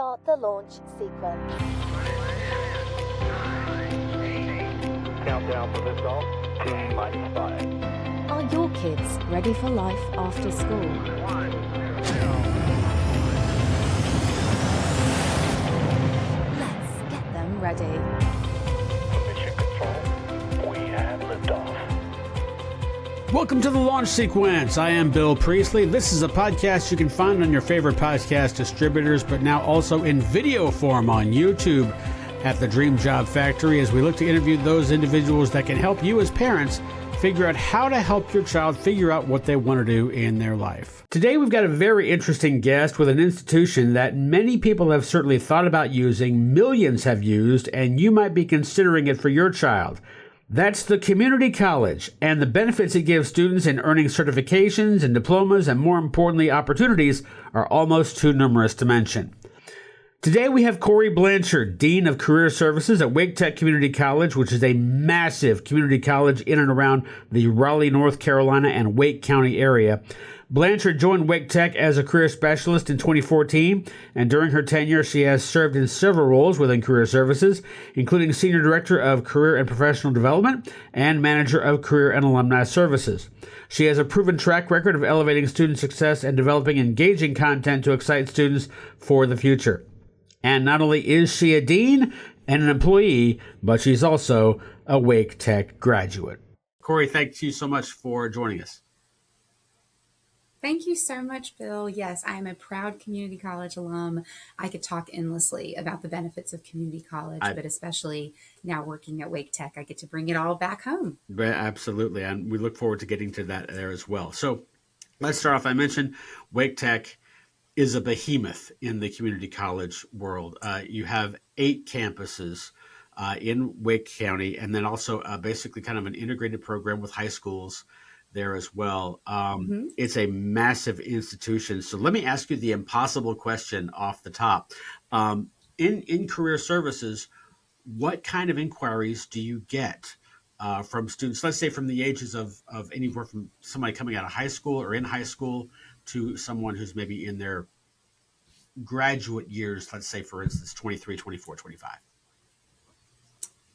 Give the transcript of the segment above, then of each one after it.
start the launch sequence. Countdown for liftoff, T-5. Are your kids ready for life after school? Let's get them ready. Mission control, we have liftoff. Welcome to the launch sequence. I am Bill Priestley. This is a podcast you can find on your favorite podcast distributors, but now also in video form on YouTube at the Dream Job Factory, as we look to interview those individuals that can help you as parents figure out how to help your child figure out what they want to do in their life. Today, we've got a very interesting guest with an institution that many people have certainly thought about using, millions have used, and you might be considering it for your child. That's the community college and the benefits it gives students in earning certifications and diplomas, and more importantly, opportunities are almost too numerous to mention. Today we have Corey Blanchard, Dean of Career Services at Wake Tech Community College, which is a massive community college in and around the Raleigh, North Carolina and Wake County area. Blanchard joined Wake Tech as a career specialist in 2014, and during her tenure, she has served in several roles within Career Services, including Senior Director of Career and Professional Development and Manager of Career and Alumni Services. She has a proven track record of elevating student success and developing engaging content to excite students for the future. And not only is she a dean and an employee, but she's also a Wake Tech graduate. Corey, thank you so much for joining us. Thank you so much, Bill. Yes, I am a proud community college alum. I could talk endlessly about the benefits of community college, but especially now working at Wake Tech, I get to bring it all back home. Absolutely, and we look forward to getting to that there as well. So let's start off. I mentioned Wake Tech is a behemoth in the community college world. You have 8 campuses in Wake County, and then also basically kind of an integrated program with high schools there as well. It's a massive institution. So let me ask you the impossible question off the top. In career services, what kind of inquiries do you get from students, let's say from the ages of anywhere from somebody coming out of high school or in high school to someone who's maybe in their graduate years, let's say, for instance, 23, 24, 25?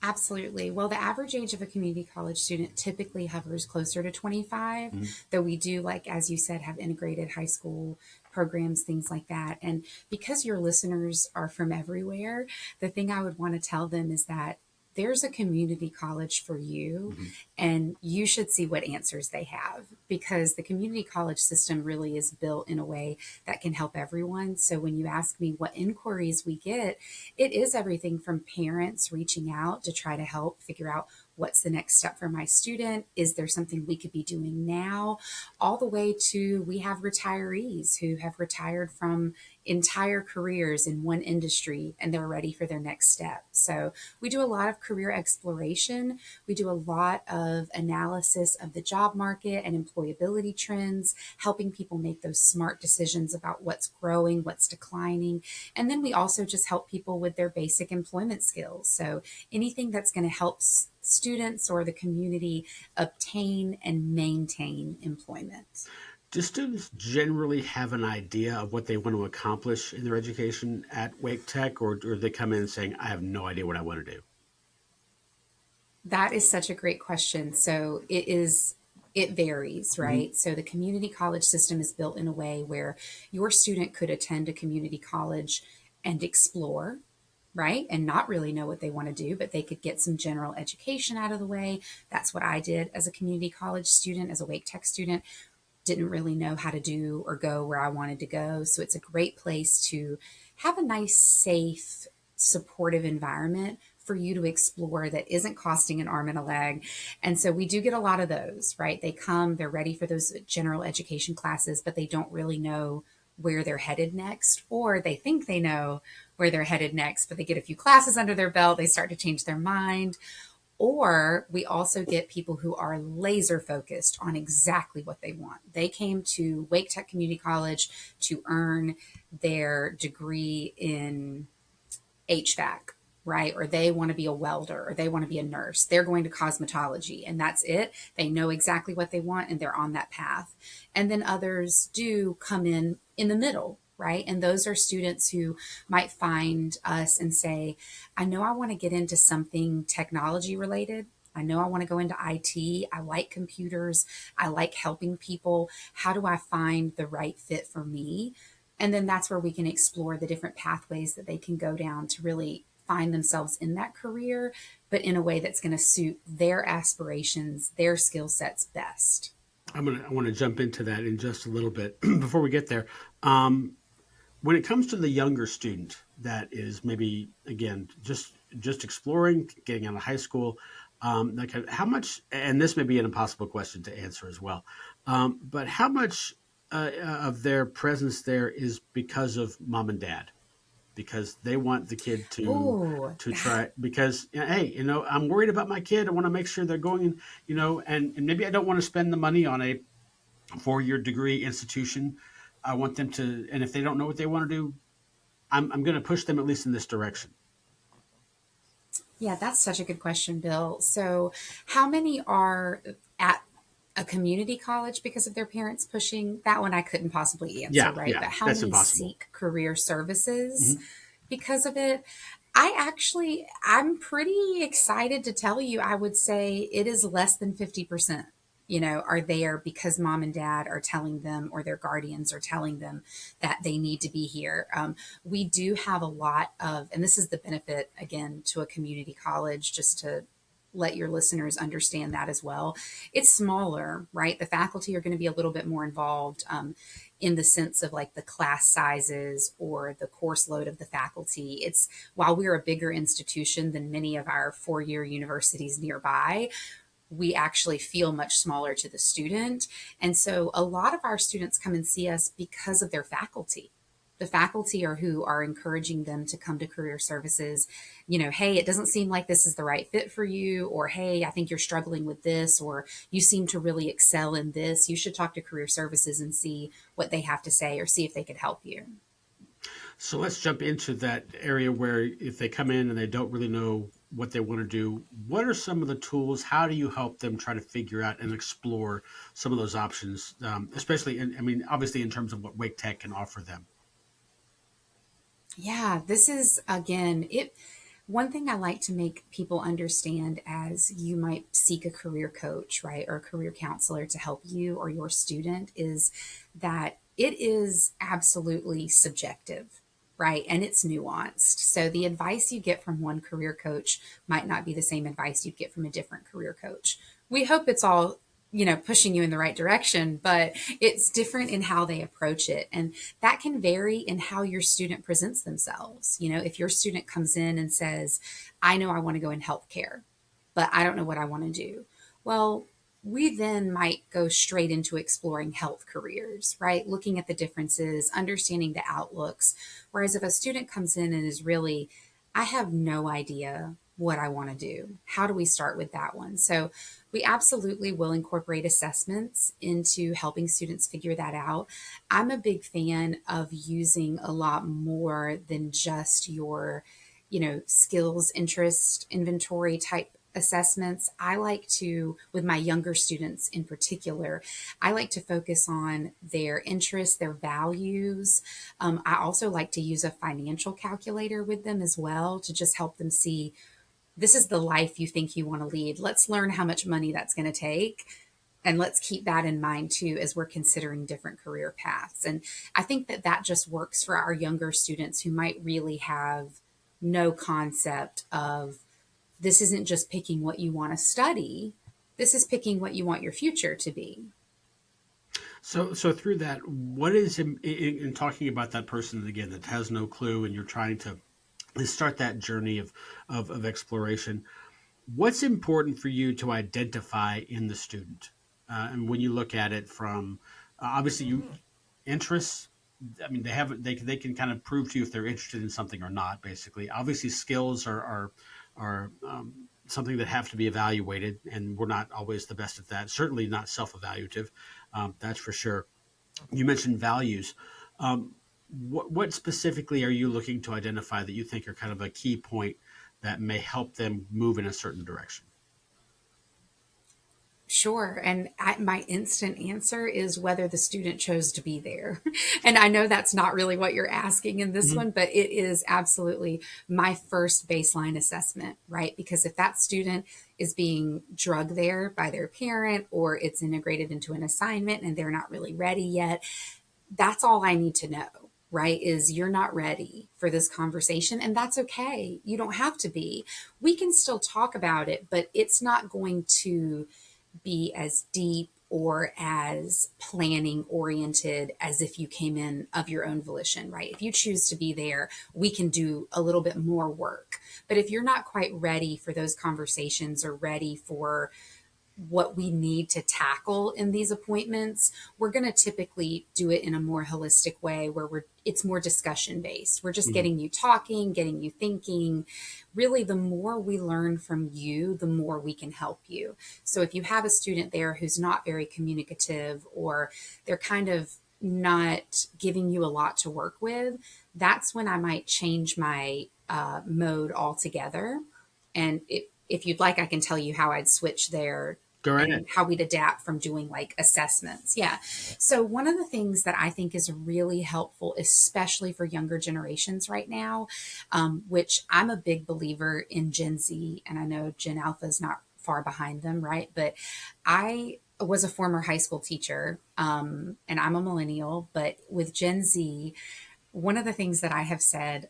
Absolutely. Well, the average age of a community college student typically hovers closer to 25, though we do, like, as you said, have integrated high school programs, things like that. And because your listeners are from everywhere, the thing I would want to tell them is that there's a community college for you, and you should see what answers they have, because the community college system really is built in a way that can help everyone. So when you ask me what inquiries we get, it is everything from parents reaching out to try to help figure out what's the next step for my student? Is there something we could be doing now? All the way to, we have retirees who have retired from entire careers in one industry and they're ready for their next step. So we do a lot of career exploration. We do a lot of analysis of the job market and employability trends, helping people make those smart decisions about what's growing, what's declining. And then we also just help people with their basic employment skills. So anything that's going to help students or the community obtain and maintain employment. Do students generally have an idea of what they want to accomplish in their education at Wake Tech, or do they come in saying, I have no idea what I want to do? That is such a great question. So it varies, right? So the community college system is built in a way where your student could attend a community college and explore, right? And not really know what they want to do, but they could get some general education out of the way. That's what I did as a community college student, as a Wake Tech student. Didn't really know how to do or go where I wanted to go. So it's a great place to have a nice, safe, supportive environment for you to explore that isn't costing an arm and a leg. And so we do get a lot of those, right? They come, they're ready for those general education classes, but they don't really know where they're headed next, or they think they know where they're headed next, but they get a few classes under their belt, they start to change their mind. Or we also get people who are laser focused on exactly what they want. They came to Wake Tech Community College to earn their degree in HVAC, right? Or they want to be a welder, or they want to be a nurse. They're going to cosmetology, and that's it. They know exactly what they want and they're on that path. And then others do come in the middle, right? And those are students who might find us and say, I know I want to get into something technology related. I know I want to go into IT. I like computers. I like helping people. How do I find the right fit for me? And then that's where we can explore the different pathways that they can go down to really find themselves in that career, but in a way that's going to suit their aspirations, their skill sets best. I want to jump into that in just a little bit. Before we get there. When it comes to the younger student that is maybe, again, just exploring, getting out of high school, like how much, and this may be an impossible question to answer as well, but how much of their presence there is because of mom and dad? Because they want the kid to try, because, hey, I'm worried about my kid. I want to make sure they're going, and maybe I don't want to spend the money on a 4-year degree institution. I want them to, and if they don't know what they want to do, I'm going to push them at least in this direction. Yeah, that's such a good question, Bill. So, how many are at a community college because of their parents pushing? That one I couldn't possibly answer, right? Yeah, but how that's many impossible. seek career services because of it? I'm pretty excited to tell you, I would say it is less than 50%. Are there because mom and dad are telling them or their guardians are telling them that they need to be here. We do have a lot of, and this is the benefit, again, to a community college, just to let your listeners understand that as well. It's smaller, right? The faculty are going to be a little bit more involved in the sense of like the class sizes or the course load of the faculty. It's, while we're a bigger institution than many of our 4-year universities nearby, we actually feel much smaller to the student. And so a lot of our students come and see us because of their faculty. The faculty are who are encouraging them to come to career services. Hey, it doesn't seem like this is the right fit for you, or hey, I think you're struggling with this, or you seem to really excel in this. You should talk to career services and see what they have to say or see if they could help you. So let's jump into that area where if they come in and they don't really know what they want to do, what are some of the tools? How do you help them try to figure out and explore some of those options, especially, obviously in terms of what Wake Tech can offer them? Yeah, this is, again, one thing I like to make people understand as you might seek a career coach, right, or a career counselor to help you or your student, is that it is absolutely subjective, right? And it's nuanced. So the advice you get from one career coach might not be the same advice you'd get from a different career coach. We hope it's all pushing you in the right direction, but it's different in how they approach it. And that can vary in how your student presents themselves. If your student comes in and says, I know I want to go in healthcare, but I don't know what I want to do. Well, we then might go straight into exploring health careers, right? Looking at the differences, understanding the outlooks. Whereas if a student comes in and is really, I have no idea what I want to do, how do we start with that one? So we absolutely will incorporate assessments into helping students figure that out. I'm a big fan of using a lot more than just your, skills, interest, inventory type assessments. I like to, with my younger students in particular, I like to focus on their interests, their values. I also like to use a financial calculator with them as well to just help them see, this is the life you think you want to lead. Let's learn how much money that's going to take. And let's keep that in mind too, as we're considering different career paths. And I think that just works for our younger students who might really have no concept of, this isn't just picking what you want to study. This is picking what you want your future to be. So through that, what is in talking about that person again that has no clue, and you're trying to start that journey of exploration, what's important for you to identify in the student? And when you look at it from obviously interests, they can kind of prove to you if they're interested in something or not. Basically, obviously skills are something that have to be evaluated, and we're not always the best at that. Certainly not self-evaluative, that's for sure. You mentioned values. What specifically are you looking to identify that you think are kind of a key point that may help them move in a certain direction? Sure. And my instant answer is whether the student chose to be there. And I know that's not really what you're asking in this one, but it is absolutely my first baseline assessment, right? Because if that student is being drugged there by their parent or it's integrated into an assignment and they're not really ready yet, that's all I need to know, right? Is you're not ready for this conversation, and that's okay. You don't have to be. We can still talk about it, but it's not going to be as deep or as planning oriented as if you came in of your own volition, right? If you choose to be there, we can do a little bit more work. But if you're not quite ready for those conversations or ready for what we need to tackle in these appointments, we're going to typically do it in a more holistic way where it's more discussion based. We're just getting you talking, getting you thinking. Really, the more we learn from you, the more we can help you. So if you have a student there who's not very communicative or they're kind of not giving you a lot to work with, that's when I might change my mode altogether. And if you'd like, I can tell you how I'd switch there and how we'd adapt from doing like assessments. Yeah. So one of the things that I think is really helpful, especially for younger generations right now, which I'm a big believer in Gen Z, and I know Gen Alpha is not far behind them, right? But I was a former high school teacher, and I'm a millennial, but with Gen Z, one of the things that I have said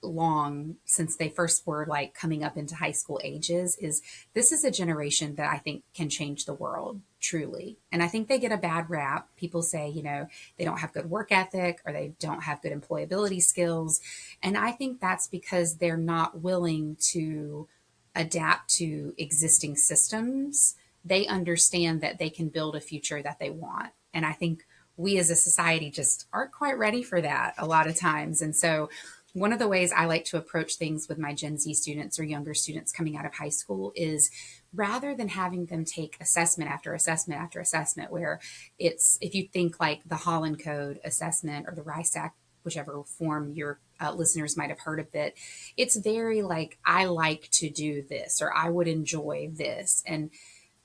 long since they first were like coming up into high school ages is this is a generation that I think can change the world truly. And I think they get a bad rap. People say, they don't have good work ethic or they don't have good employability skills. And I think that's because they're not willing to adapt to existing systems. They understand that they can build a future that they want. And I think we as a society just aren't quite ready for that a lot of times. And so one of the ways I like to approach things with my Gen Z students or younger students coming out of high school is rather than having them take assessment after assessment after assessment, where it's, if you think like the Holland Code assessment or the RISAC, whichever form your listeners might have heard of it, it's very like, I like to do this or I would enjoy this. And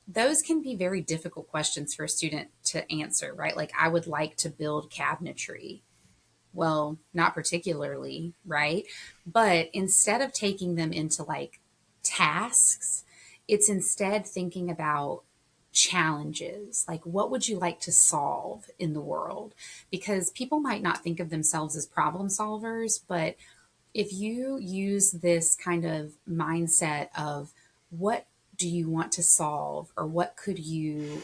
those can be very difficult questions for a student to answer, right? Like, I would like to build cabinetry. Well, not particularly, right? But instead of taking them into like tasks, it's instead thinking about challenges. Like, what would you like to solve in the world? Because people might not think of themselves as problem solvers, but if you use this kind of mindset of what do you want to solve or what could you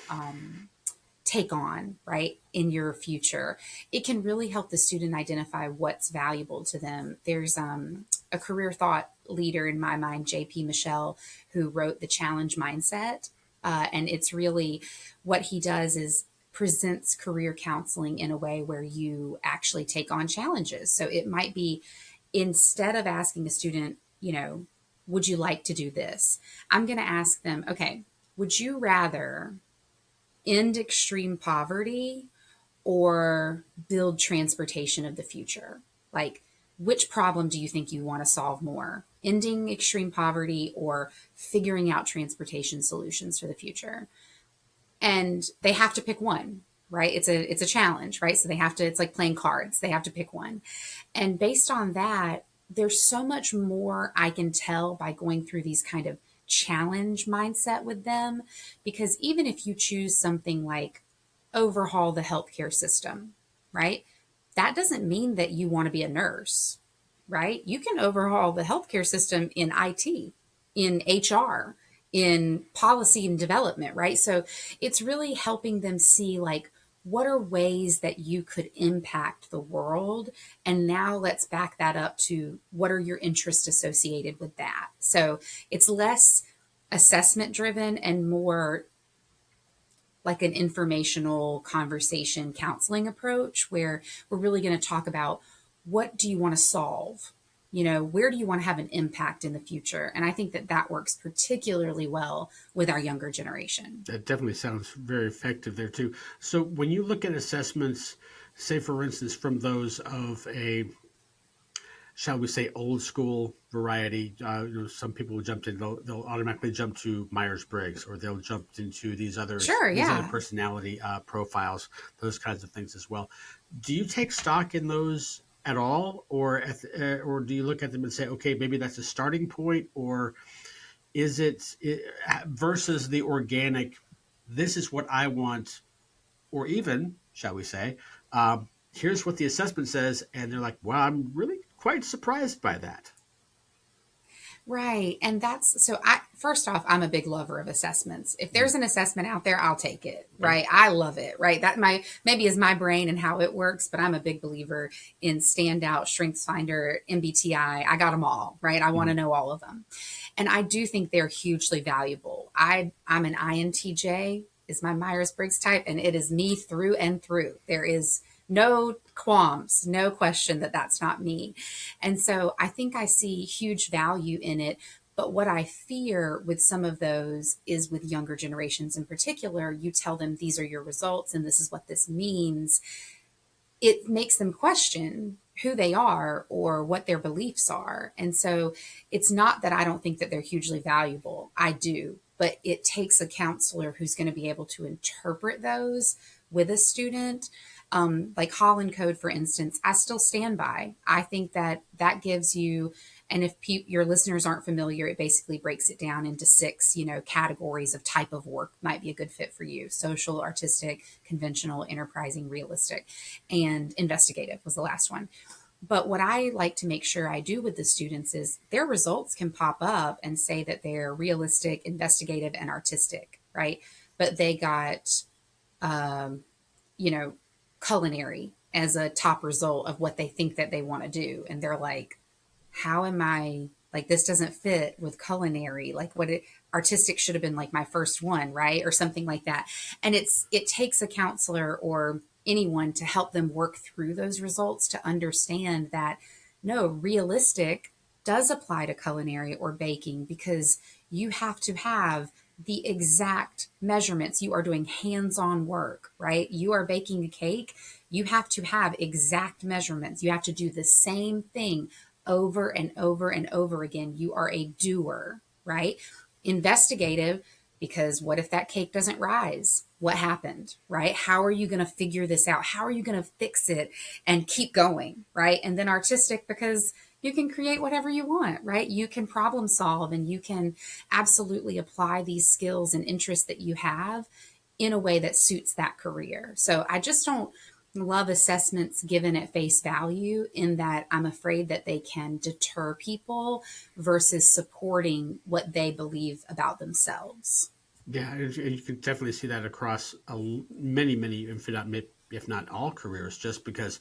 take on, right, in your future, it can really help the student identify what's valuable to them. There's a career thought leader in my mind, JP Michelle, who wrote The Challenge Mindset. And it's really what he does is presents career counseling in a way where you actually take on challenges. So it might be, instead of asking a student, would you like to do this? I'm going to ask them, okay, would you rather end extreme poverty or build transportation of the future? Like, which problem do you think you want to solve more? Ending extreme poverty or figuring out transportation solutions for the future? And they have to pick one, right? It's a challenge, right? So it's like playing cards. They have to pick one. And based on that, there's so much more I can tell by going through these kind of challenge mindset with them, because even if you choose something like overhaul the healthcare system, right? That doesn't mean that you want to be a nurse, right? You can overhaul the healthcare system in IT, in HR, in policy and development, right? So it's really helping them see like, what are ways that you could impact the world? And now let's back that up to what are your interests associated with that? So it's less assessment driven and more like an informational conversation counseling approach where we're really going to talk about what do you want to solve? Where do you want to have an impact in the future? And I think that works particularly well with our younger generation. That definitely sounds very effective there too. So when you look at assessments, say for instance, from those of a shall we say, old school variety. Some people will jump in, they'll automatically jump to Myers-Briggs, or they'll jump into Sure, these other yeah. personality profiles, those kinds of things as well. Do you take stock in those at all, or do you look at them and say, okay, maybe that's a starting point, or is it versus the organic? This is what I want, or even, shall we say, here's what the assessment says, and they're like, wow, I'm really quite surprised by that. Right. And that's so first off, I'm a big lover of assessments. If there's an assessment out there, I'll take it. Right. I love it. Right. That maybe is my brain and how it works, but I'm a big believer in Standout, StrengthsFinder, MBTI. I got them all. Right. I want to know all of them. And I do think they're hugely valuable. I'm an INTJ, is my Myers-Briggs type, and it is me through and through. There is no qualms, no question that that's not me. And so I think I see huge value in it. But what I fear with some of those is with younger generations in particular, you tell them these are your results and this is what this means. It makes them question who they are or what their beliefs are. And so it's not that I don't think that they're hugely valuable. I do, but it takes a counselor who's going to be able to interpret those with a student. Like Holland Code, for instance, I still stand by. I think that gives you, and if your listeners aren't familiar, it basically breaks it down into 6, categories of type of work might be a good fit for you. Social, artistic, conventional, enterprising, realistic, and investigative was the last one. But what I like to make sure I do with the students is their results can pop up and say that they're realistic, investigative, and artistic, right? But they got, culinary as a top result of what they think that they want to do. And they're like, how am I, like, this doesn't fit with culinary, like artistic should have been like my first one, right? Or something like that. And it takes a counselor or anyone to help them work through those results to understand that no, realistic does apply to culinary or baking, because you have to have the exact measurements. You are doing hands-on work, right? You are baking a cake. You have to have exact measurements. You have to do the same thing over and over and over again. You are a doer, right? Investigative, because what if that cake doesn't rise? What happened, right? How are you going to figure this out? How are you going to fix it and keep going, right? And then artistic, because you can create whatever you want, right? You can problem solve, and you can absolutely apply these skills and interests that you have in a way that suits that career. So I just don't love assessments given at face value, in that I'm afraid that they can deter people versus supporting what they believe about themselves. Yeah, and you can definitely see that across many, if not all careers, just because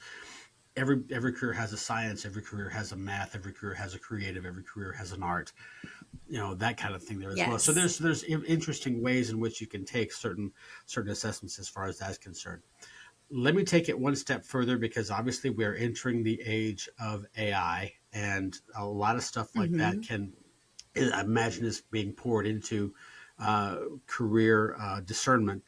every career has a science, every career has a math, every career has a creative, every career has an art, that kind of thing there as well. So there's interesting ways in which you can take certain assessments as far as that's concerned. Let me take it one step further, because obviously we're entering the age of AI, and a lot of stuff like that I imagine is being poured into career discernment.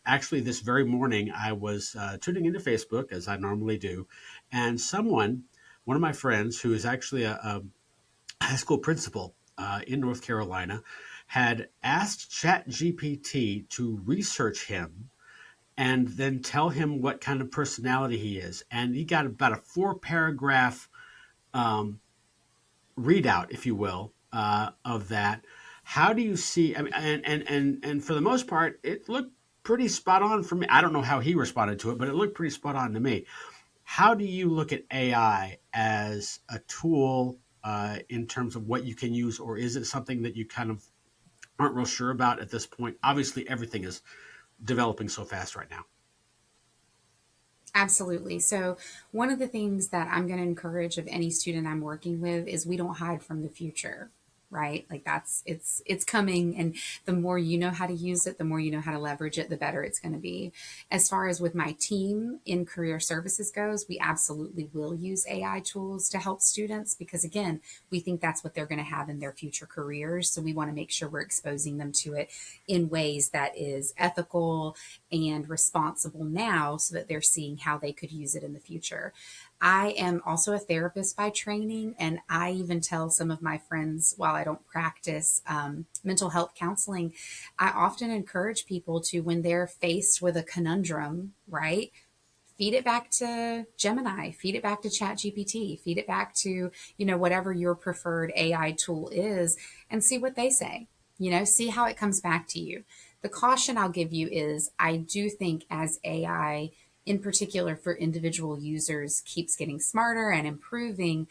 Actually, this very morning, I was tuning into Facebook, as I normally do, and one of my friends, who is actually a high school principal in North Carolina, had asked ChatGPT to research him and then tell him what kind of personality he is. And he got about a 4-paragraph readout, if you will, of that. How do you see, I mean, and for the most part, it looked pretty spot on for me. I don't know how he responded to it, but it looked pretty spot on to me. How do you look at AI as a tool in terms of what you can use, or is it something that you kind of aren't real sure about at this point? Obviously, everything is developing so fast right now. Absolutely. So one of the things that I'm going to encourage of any student I'm working with is we don't hide from the future, right? Like it's coming. And the more you know how to use it, the more you know how to leverage it, the better it's going to be. As far as with my team in career services goes, we absolutely will use AI tools to help students, because again, we think that's what they're going to have in their future careers. So we want to make sure we're exposing them to it in ways that is ethical and responsible now, so that they're seeing how they could use it in the future. I am also a therapist by training, and I even tell some of my friends, while I don't practice mental health counseling, I often encourage people to, when they're faced with a conundrum, right? Feed it back to Gemini, feed it back to ChatGPT, feed it back to, whatever your preferred AI tool is, and see what they say. See how it comes back to you. The caution I'll give you is I do think as AI, in particular for individual users, keeps getting smarter and improving,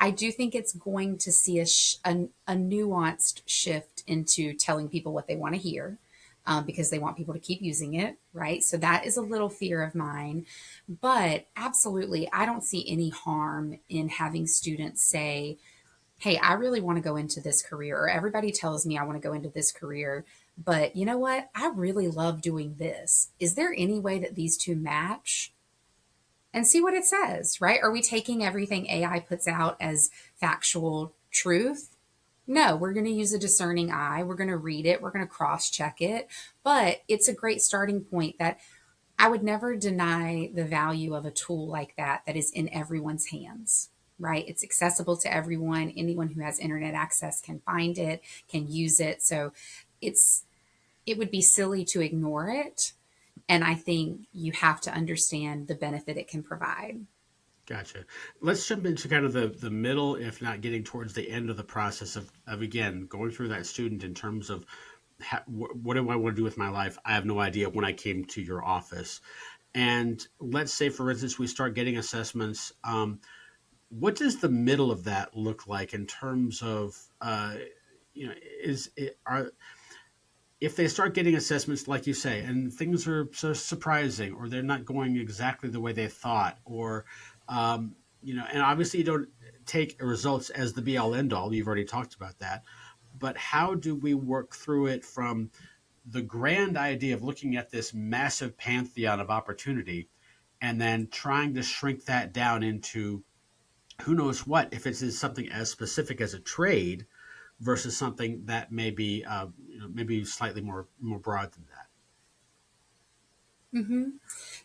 I do think it's going to see a nuanced shift into telling people what they want to hear. Because they want people to keep using it, right? So that is a little fear of mine. But absolutely, I don't see any harm in having students say, hey, I really want to go into this career, or everybody tells me I want to go into this career, but you know what? I really love doing this. Is there any way that these two match? And see what it says, right? Are we taking everything AI puts out as factual truth? No, we're going to use a discerning eye. We're going to read it. We're going to cross check it. But it's a great starting point that I would never deny the value of a tool like that is in everyone's hands, right? It's accessible to everyone. Anyone who has internet access can find it, can use it. So it would be silly to ignore it. And I think you have to understand the benefit it can provide. Gotcha. Let's jump into kind of the middle, if not getting towards the end of the process of again, going through that student in terms of what do I want to do with my life? I have no idea when I came to your office. And let's say, for instance, we start getting assessments. What does the middle of that look like in terms of, if they start getting assessments, like you say, and things are so surprising, or they're not going exactly the way they thought, or and obviously you don't take results as the be all end all. You've already talked about that. But how do we work through it from the grand idea of looking at this massive pantheon of opportunity and then trying to shrink that down into who knows what, if it's something as specific as a trade versus something that may be maybe slightly more broad than that? Mm-hmm.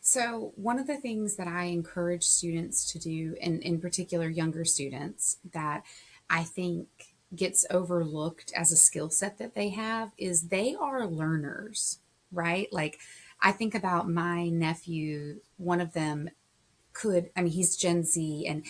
So one of the things that I encourage students to do, and in particular younger students, that I think gets overlooked as a skill set that they have is they are learners, right? Like I think about my nephew, one of them he's Gen Z, and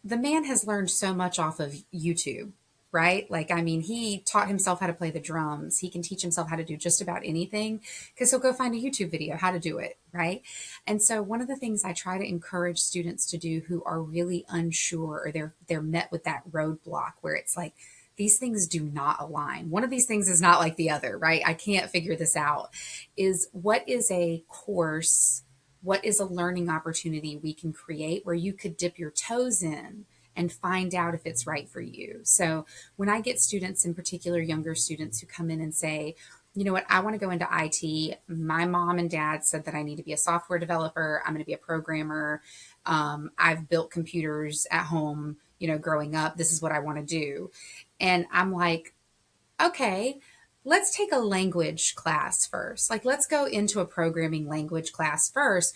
the man has learned so much off of YouTube, right? Like, he taught himself how to play the drums. He can teach himself how to do just about anything because he'll go find a YouTube video how to do it, right? And so one of the things I try to encourage students to do who are really unsure, or they're met with that roadblock where it's like, these things do not align. One of these things is not like the other, right? I can't figure this out. Is what is a course, what is a learning opportunity we can create where you could dip your toes in and find out if it's right for you. So when I get students, in particular younger students, who come in and say, you know what, I want to go into IT. My mom and dad said that I need to be a software developer. I'm going to be a programmer. I've built computers at home, growing up. This is what I want to do. And I'm like, okay, let's take a language class first. Like, let's go into a programming language class first,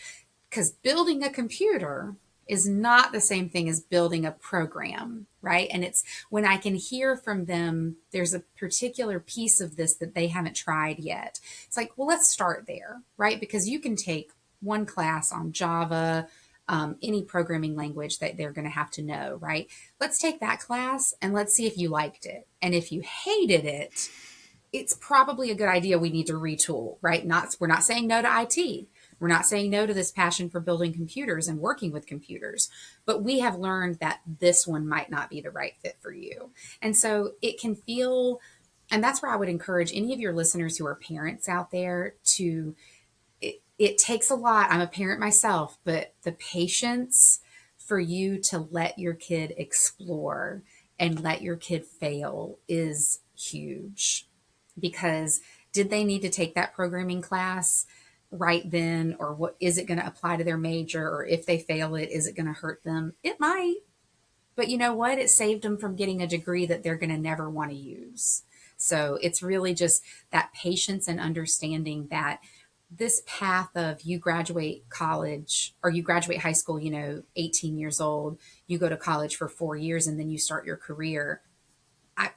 because building a computer is not the same thing as building a program, right? And it's when I can hear from them, there's a particular piece of this that they haven't tried yet. It's like, well, let's start there, right? Because you can take one class on Java, any programming language that they're going to have to know, right? Let's take that class and let's see if you liked it. And if you hated it, it's probably a good idea we need to retool, right? We're not saying no to IT. We're not saying no to this passion for building computers and working with computers, but we have learned that this one might not be the right fit for you. And so it can feel, and that's where I would encourage any of your listeners who are parents out there to, it takes a lot. I'm a parent myself, but the patience for you to let your kid explore and let your kid fail is huge. Because did they need to take that programming class right then, or what is it going to apply to their major, or if they fail it, is it going to hurt them? It might, but you know what? It saved them from getting a degree that they're going to never want to use. So it's really just that patience and understanding that this path of you graduate college or you graduate high school, 18 years old, you go to college for 4 years and then you start your career.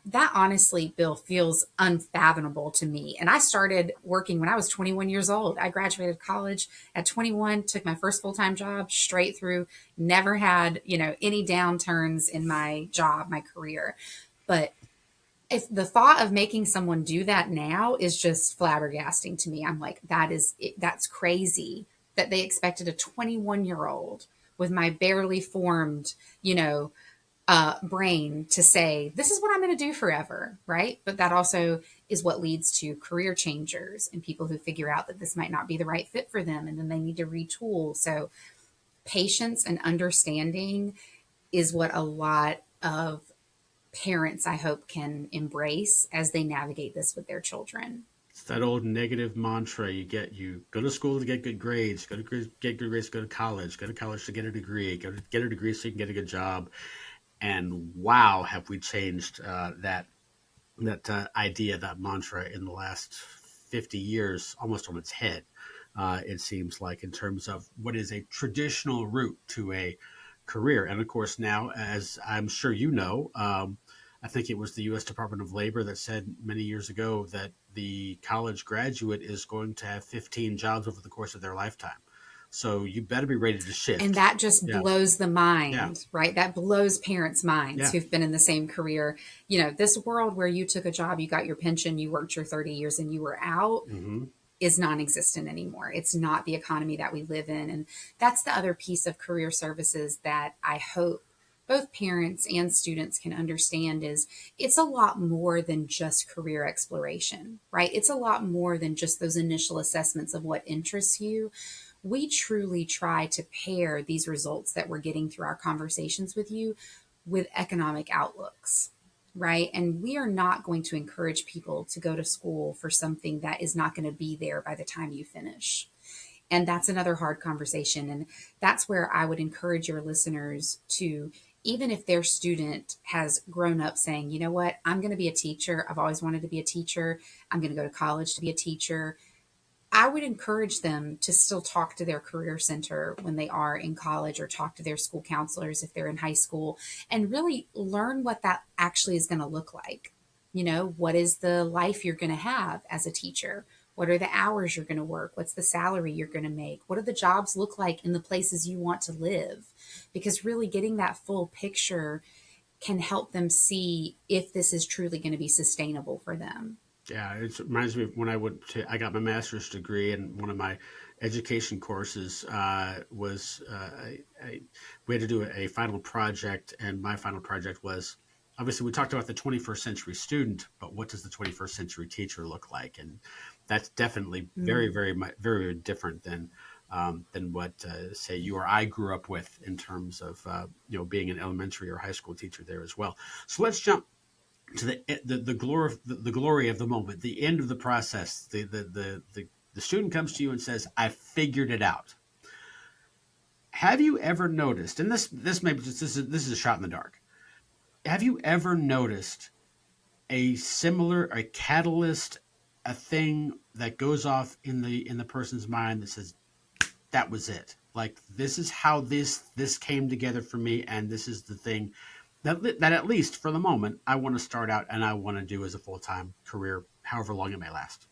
That honestly, Bill, feels unfathomable to me. And I started working when I was 21 years old. I graduated college at 21, took my first full-time job straight through, never had, any downturns in my job, my career. But if the thought of making someone do that now is just flabbergasting to me. I'm like, that's crazy that they expected a 21-year-old with my barely formed, brain to say, this is what I'm going to do forever, right? But that also is what leads to career changers and people who figure out that this might not be the right fit for them and then they need to retool. So patience and understanding is what a lot of parents, I hope, can embrace as they navigate this with their children. It's that old negative mantra you go to school to get good grades, get good grades, go to college to get a degree, get a degree so you can get a good job. And wow, have we changed that idea, that mantra in the last 50 years, almost on its head, it seems like, in terms of what is a traditional route to a career. And of course, now, as I'm sure you know, I think it was the U.S. Department of Labor that said many years ago that the college graduate is going to have 15 jobs over the course of their lifetime. So you better be ready to shift. And that just blows the mind, Yeah. right? That blows parents' minds Yeah. who've been in the same career. This world where you took a job, you got your pension, you worked your 30 years and you were out Mm-hmm. is non-existent anymore. It's not the economy that we live in. And that's the other piece of career services that I hope both parents and students can understand is it's a lot more than just career exploration, right? It's a lot more than just those initial assessments of what interests you. We truly try to pair these results that we're getting through our conversations with you with economic outlooks, right? And we are not going to encourage people to go to school for something that is not going to be there by the time you finish. And that's another hard conversation. And that's where I would encourage your listeners to, even if their student has grown up saying, you know what, I'm going to be a teacher. I've always wanted to be a teacher. I'm going to go to college to be a teacher. I would encourage them to still talk to their career center when they are in college or talk to their school counselors if they're in high school and really learn what that actually is going to look like. What is the life you're going to have as a teacher? What are the hours you're going to work? What's the salary you're going to make? What do the jobs look like in the places you want to live? Because really getting that full picture can help them see if this is truly going to be sustainable for them. Yeah, it reminds me of when I got my master's degree, and one of my education courses was we had to do a final project, and my final project was, obviously we talked about the 21st century student, but what does the 21st century teacher look like? And that's definitely very, very, very different than what, say, you or I grew up with in terms of being an elementary or high school teacher there as well. So let's jump to the glory of the moment, the end of the process. The student comes to you and says, "I figured it out." Have you ever noticed? And this is a shot in the dark. Have you ever noticed a catalyst, a thing that goes off in the person's mind that says, "That was it. Like, this is how this came together for me, and this is the thing that at least for the moment, I want to start out and I want to do as a full-time career, however long it may last"?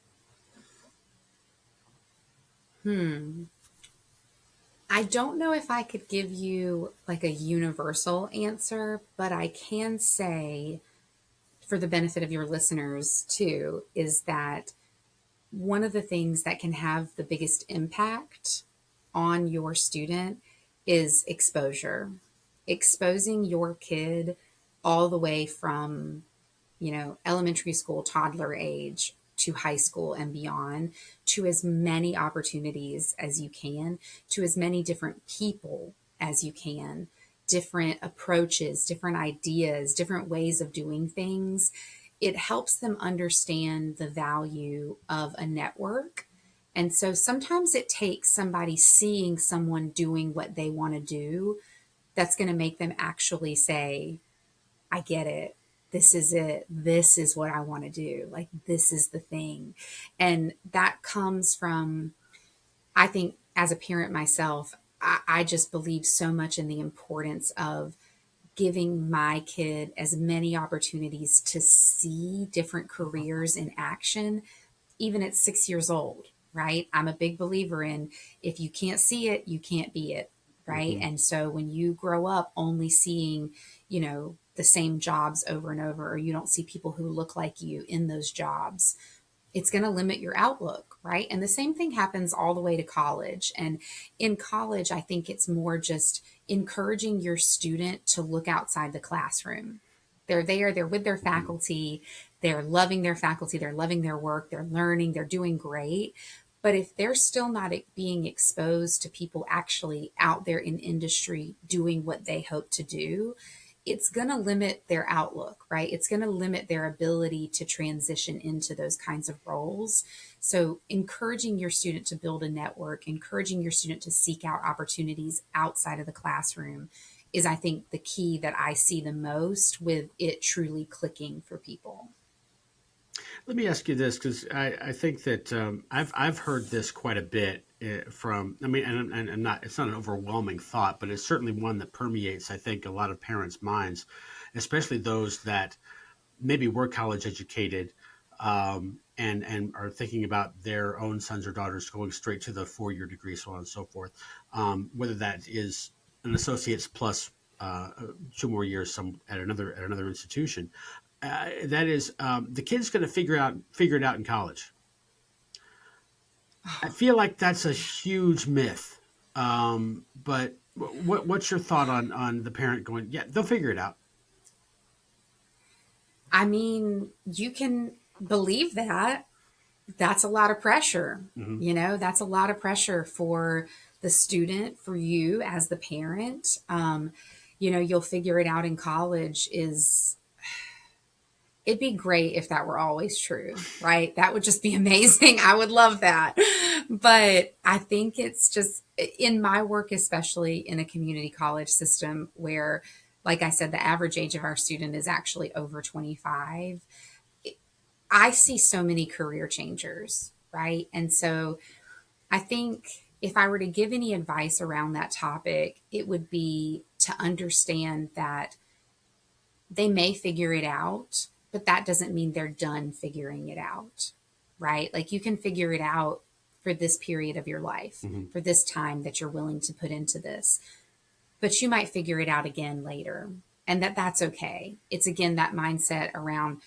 I don't know if I could give you like a universal answer, but I can say, for the benefit of your listeners too, is that one of the things that can have the biggest impact on your student is exposure. Exposing your kid all the way from, elementary school, toddler age to high school and beyond, to as many opportunities as you can, to as many different people as you can, different approaches, different ideas, different ways of doing things. It helps them understand the value of a network. And so sometimes it takes somebody seeing someone doing what they want to do that's going to make them actually say, "I get it. This is it. This is what I want to do. Like, this is the thing." And that comes from I think as a parent myself, I just believe so much in the importance of giving my kid as many opportunities to see different careers in action, even at 6 years old, right? I'm a big believer in if you can't see it, you can't be it, right? And so when you grow up only seeing, the same jobs over and over, or you don't see people who look like you in those jobs, it's going to limit your outlook, right? And the same thing happens all the way to college. And in college, I think it's more just encouraging your student to look outside the classroom. They're there, they're with their faculty, they're loving their faculty, they're loving their work, they're learning, they're doing great. But if they're still not being exposed to people actually out there in industry doing what they hope to do, it's going to limit their outlook, right? It's going to limit their ability to transition into those kinds of roles. So encouraging your student to build a network, encouraging your student to seek out opportunities outside of the classroom is, I think, the key that I see the most with it truly clicking for people. Let me ask you this, because I think that I've heard this quite a bit from, I mean, and not, it's not an overwhelming thought, but it's certainly one that permeates, I think, a lot of parents' minds, especially those that maybe were college educated and are thinking about their own sons or daughters going straight to the 4-year degree, so on and so forth, whether that is an associate's plus 2 more years at another institution. That is, the kid's going to figure it out in college. I feel like that's a huge myth. But what's your thought on the parent going, yeah, they'll figure it out? I mean, you can believe that. That's a lot of pressure. That's a lot of pressure for the student, for you as the parent. You'll figure it out in college it'd be great if that were always true, right? That would just be amazing. I would love that. But I think it's just in my work, especially in a community college system where, like I said, the average age of our student is actually over 25. I see so many career changers, right? And so I think if I were to give any advice around that topic, it would be to understand that they may figure it out, but that doesn't mean they're done figuring it out, right? Like you can figure it out for this period of your life, for this time that you're willing to put into this, but you might figure it out again later, and that's okay. It's again, that mindset around,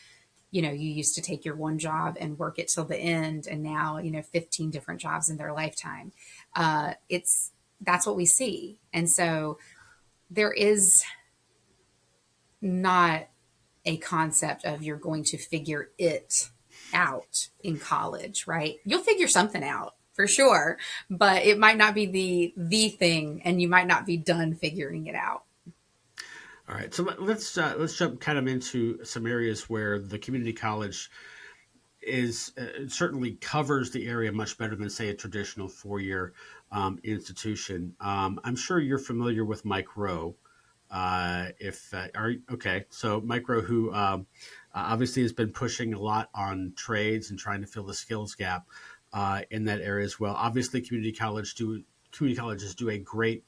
you used to take your one job and work it till the end, and now, 15 different jobs in their lifetime. That's what we see. And so there is not a concept of you're going to figure it out in college, right? You'll figure something out for sure, but it might not be the thing, and you might not be done figuring it out. All right, so let's jump kind of into some areas where the community college is certainly covers the area much better than, say, a traditional 4-year institution. I'm sure you're familiar with Mike Rowe. So Mike Rowe, who obviously has been pushing a lot on trades and trying to fill the skills gap in that area as well. Obviously, community colleges do a great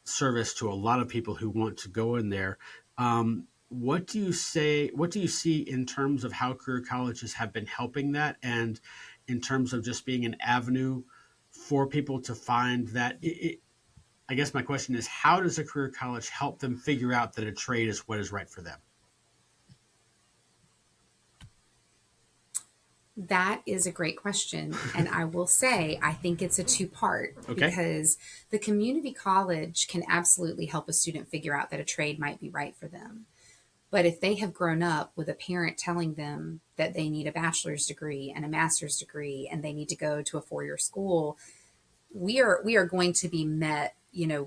service to a lot of people who want to go in there. What do you see in terms of how career colleges have been helping that, and in terms of just being an avenue for people to find that? I guess my question is, how does a career college help them figure out that a trade is what is right for them? That is a great question. And I will say, I think it's a 2-part, because the community college can absolutely help a student figure out that a trade might be right for them. But if they have grown up with a parent telling them that they need a bachelor's degree and a master's degree, and they need to go to a 4-year school, we are going to be met,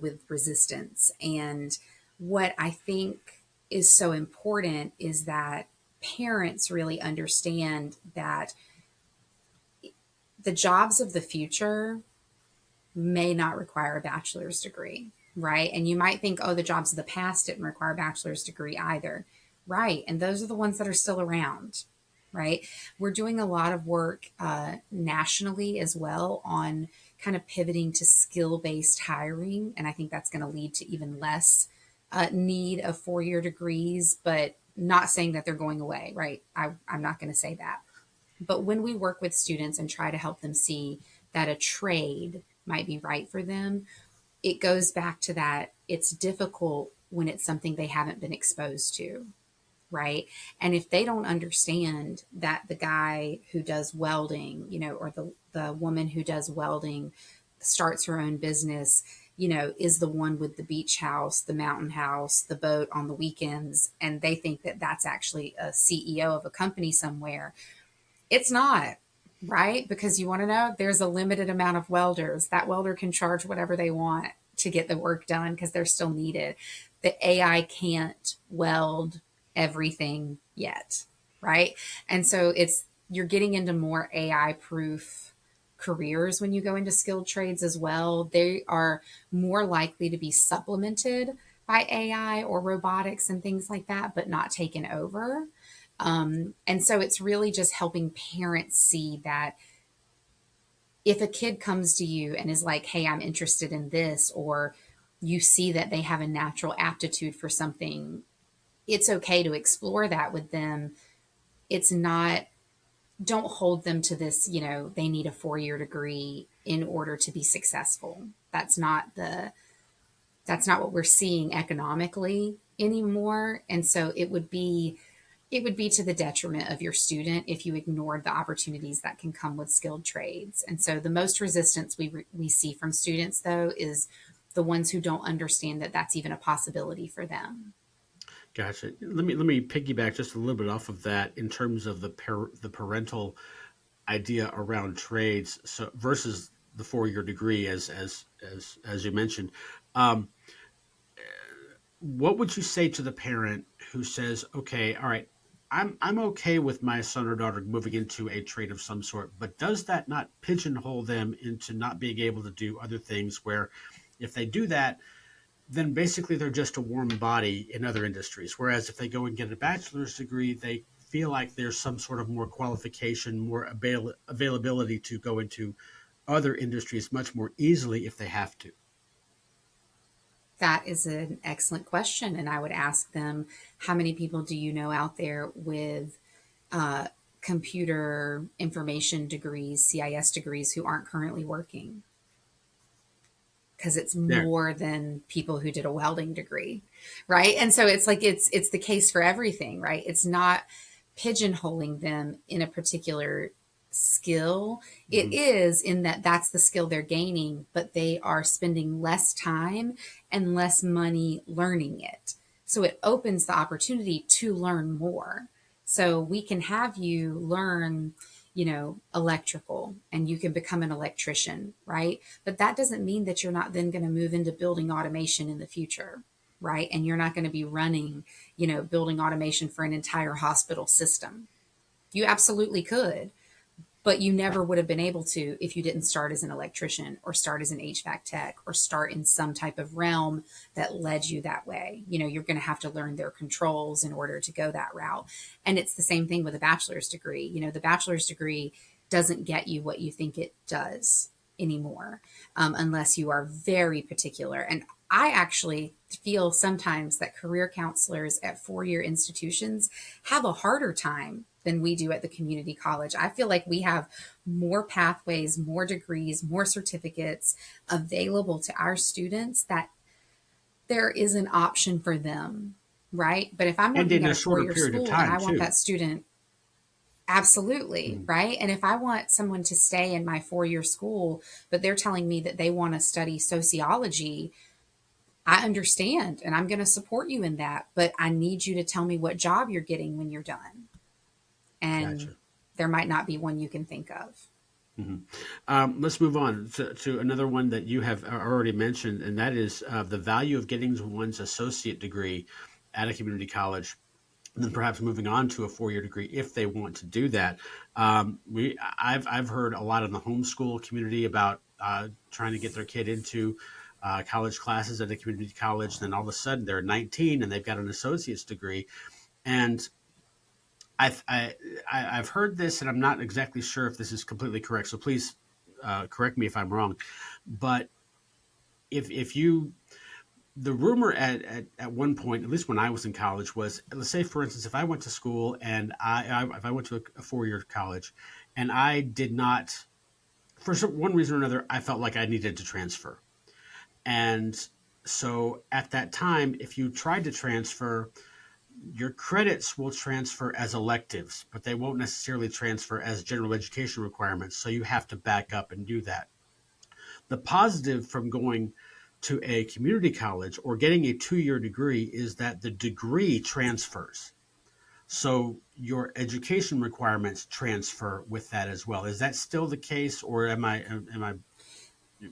with resistance. And what I think is so important is that parents really understand that the jobs of the future may not require a bachelor's degree, right? And you might think, oh, the jobs of the past didn't require a bachelor's degree either. Right. And those are the ones that are still around, right? We're doing a lot of work nationally as well on kind of pivoting to skill-based hiring. And I think that's going to lead to even less need of 4-year degrees, but not saying that they're going away, right? I'm not going to say that. But when we work with students and try to help them see that a trade might be right for them, it goes back to that it's difficult when it's something they haven't been exposed to, right? And if they don't understand that the guy who does welding, or the woman who does welding starts her own business, is the one with the beach house, the mountain house, the boat on the weekends, and they think that that's actually a CEO of a company somewhere. It's not, right? Because you want to know, there's a limited amount of welders. That welder can charge whatever they want to get the work done because they're still needed. The AI can't weld everything yet, right? And so you're getting into more AI proof careers when you go into skilled trades as well. They are more likely to be supplemented by AI or robotics and things like that, but not taken over. And so it's really just helping parents see that if a kid comes to you and is like, hey, I'm interested in this, or you see that they have a natural aptitude for something, it's okay to explore that with them. It's not, don't hold them to this, they need a 4-year degree in order to be successful. That's not what we're seeing economically anymore. And so it would be to the detriment of your student if you ignored the opportunities that can come with skilled trades. And so the most resistance we see from students, though, is the ones who don't understand that that's even a possibility for them. Gotcha. Let me piggyback just a little bit off of that in terms of the parental idea around trades, so versus the 4-year degree, as you mentioned. What would you say to the parent who says, okay, all right, I'm okay with my son or daughter moving into a trade of some sort, but does that not pigeonhole them into not being able to do other things where if they do that, then basically they're just a warm body in other industries. Whereas if they go and get a bachelor's degree, they feel like there's some sort of more qualification, more availability to go into other industries much more easily if they have to. That is an excellent question. And I would ask them, how many people do you know out there with computer information degrees, CIS degrees, who aren't currently working? Because it's more than people who did a welding degree, right? And so it's like it's the case for everything, right? It's not pigeonholing them in a particular skill. It is in that that's the skill they're gaining, but they are spending less time and less money learning it. So it opens the opportunity to learn more. So we can have you learn, electrical, and you can become an electrician, right? But that doesn't mean that you're not then going to move into building automation in the future, right? And you're not going to be running, building automation for an entire hospital system. You absolutely could, but you never would have been able to if you didn't start as an electrician or start as an HVAC tech or start in some type of realm that led you that way. You're going to have to learn their controls in order to go that route. And it's the same thing with a bachelor's degree. The bachelor's degree doesn't get you what you think it does anymore, unless you are very particular. And I actually feel sometimes that career counselors at 4-year institutions have a harder time than we do at the community college. I feel like we have more pathways, more degrees, more certificates available to our students, that there is an option for them, right? But if I'm working at a 4-year school and I want that student, absolutely, right? And if I want someone to stay in my 4-year school, but they're telling me that they want to study sociology, I understand, and I'm going to support you in that, but I need you to tell me what job you're getting when you're done. And gotcha. There might not be one you can think of. Let's move on to another one that you have already mentioned, and that is the value of getting one's associate degree at a community college, and then perhaps moving on to a 4-year degree if they want to do that. I've heard a lot in the homeschool community about trying to get their kid into college classes at a community college. Then all of a sudden they're 19 and they've got an associate's degree, and I've heard this, and I'm not exactly sure if this is completely correct. So please correct me if I'm wrong, but if you the rumor at one point, at least when I was in college, was, let's say for instance, if I went to school and if I went to a 4-year college and I did not, for one reason or another, I felt like I needed to transfer. And so at that time, if you tried to transfer, your credits will transfer as electives, but they won't necessarily transfer as general education requirements. So you have to back up and do that. The positive from going to a community college or getting a 2-year degree is that the degree transfers. So your education requirements transfer with that as well. Is that still the case, or am I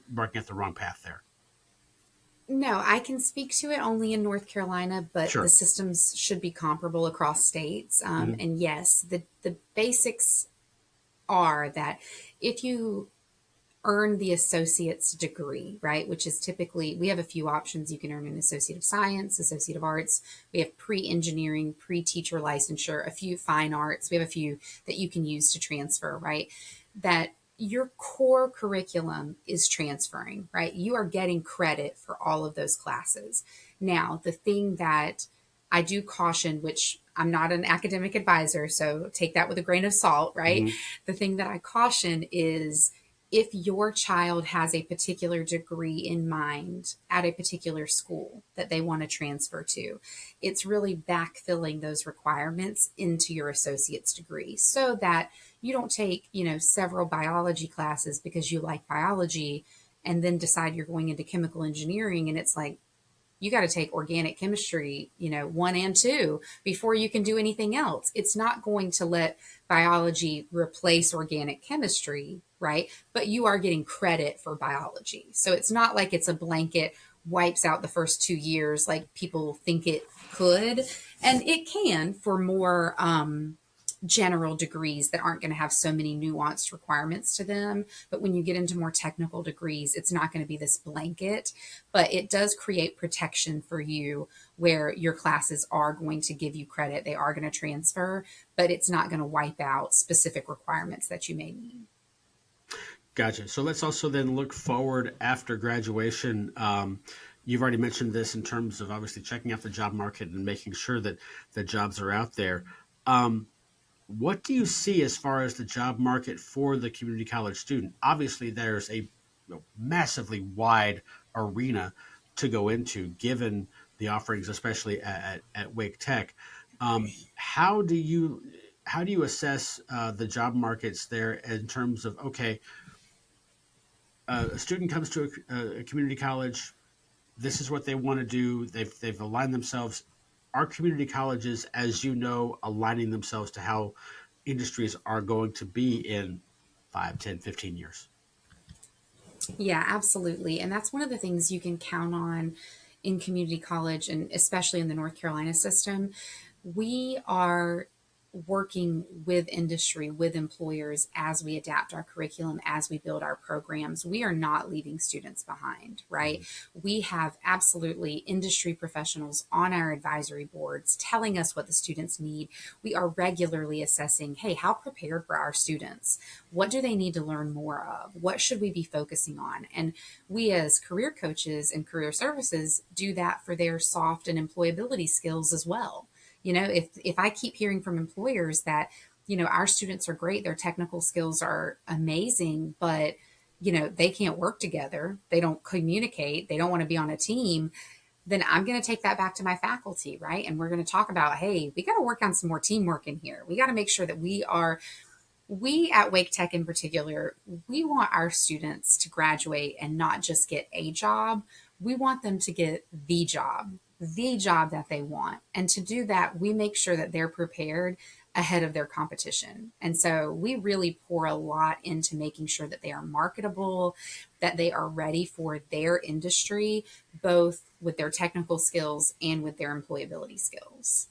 barking at the wrong path there? No, I can speak to it only in North Carolina, but Sure. the systems should be comparable across states. And yes, the basics are that if you earn the associate's degree, right, which is typically, we have a few options. You can earn an associate of science, associate of arts. We have pre-engineering, pre-teacher licensure, a few fine arts. We have a few that you can use to transfer, right? That your core curriculum is transferring, right? You are getting credit for all of those classes. Now, the thing that I do caution, which I'm not an academic advisor, so take that with a grain of salt, right? Mhm. The thing that I caution is if your child has a particular degree in mind at a particular school that they want to transfer to, it's really backfilling those requirements into your associate's degree so that you don't take, several biology classes because you like biology and then decide you're going into chemical engineering and it's like, you got to take organic chemistry, 1 and 2 before you can do anything else. It's not going to let biology replace organic chemistry, right? But you are getting credit for biology. So it's not like it's a blanket wipes out the first 2 years like people think it could. And it can for more general degrees that aren't going to have so many nuanced requirements to them. But when you get into more technical degrees, it's not going to be this blanket, but it does create protection for you where your classes are going to give you credit. They are going to transfer, but it's not going to wipe out specific requirements that you may need. Gotcha. So let's also then look forward after graduation. You've already mentioned this in terms of obviously checking out the job market and making sure that the jobs are out there. What do you see as far as the job market for the community college student? Obviously, there's a massively wide arena to go into, given the offerings, especially at Wake Tech. How do you assess the job markets there in terms of, okay, a student comes to a community college, this is what they want to do. They've aligned themselves. Are community colleges, as you know, aligning themselves to how industries are going to be in 5, 10, 15 years? Yeah, absolutely. And that's one of the things you can count on in community college and especially in the North Carolina system. We are working with industry, with employers as we adapt our curriculum, as we build our programs. We are not leaving students behind, right? We have absolutely industry professionals on our advisory boards telling us what the students need. We are regularly assessing, hey, how prepared were our students? What do they need to learn more of? What should we be focusing on? And we as career coaches and career services do that for their soft and employability skills as well. If I keep hearing from employers that, our students are great, their technical skills are amazing, but, they can't work together, they don't communicate, they don't want to be on a team, then I'm going to take that back to my faculty, right? And we're going to talk about, hey, we got to work on some more teamwork in here. We got to make sure that we at Wake Tech in particular, we want our students to graduate and not just get a job. We want them to get the job that they want. And to do that, we make sure that they're prepared ahead of their competition. And so we really pour a lot into making sure that they are marketable, that they are ready for their industry, both with their technical skills and with their employability skills.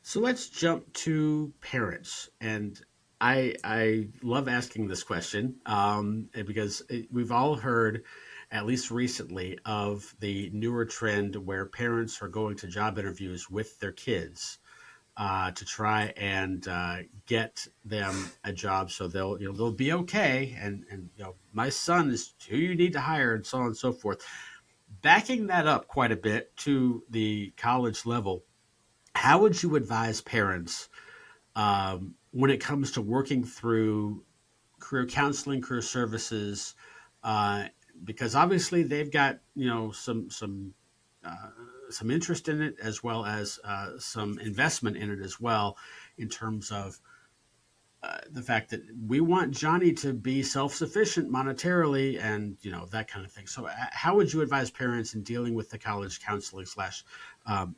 So let's jump to parents. And I love asking this question because we've all heard, at least recently, of the newer trend where parents are going to job interviews with their kids. to try and get them a job so they'll be okay. And my son is who you need to hire, and so on and so forth. Backing that up quite a bit to the college level, how would you advise parents when it comes to working through career counseling, career services? Because obviously they've got some interest in it, as well as some investment in it as well, in terms of the fact that we want Johnny to be self-sufficient monetarily, and that kind of thing. So how would you advise parents in dealing with the college counseling slash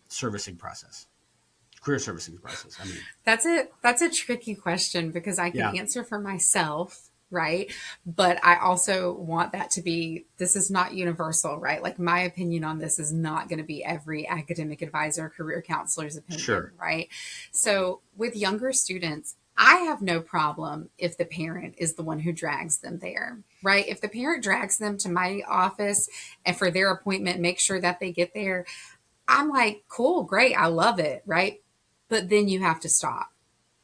servicing process, career servicing process? I mean, That's a tricky question, because I can Yeah. answer for myself, right? But I also want that to be, this is not universal, right? Like, my opinion on this is not going to be every academic advisor, career counselor's opinion, Sure. right? So with younger students, I have no problem if the parent is the one who drags them there, right? If the parent drags them to my office and for their appointment, make sure that they get there, I'm like, cool, great, I love it, right? But then you have to stop,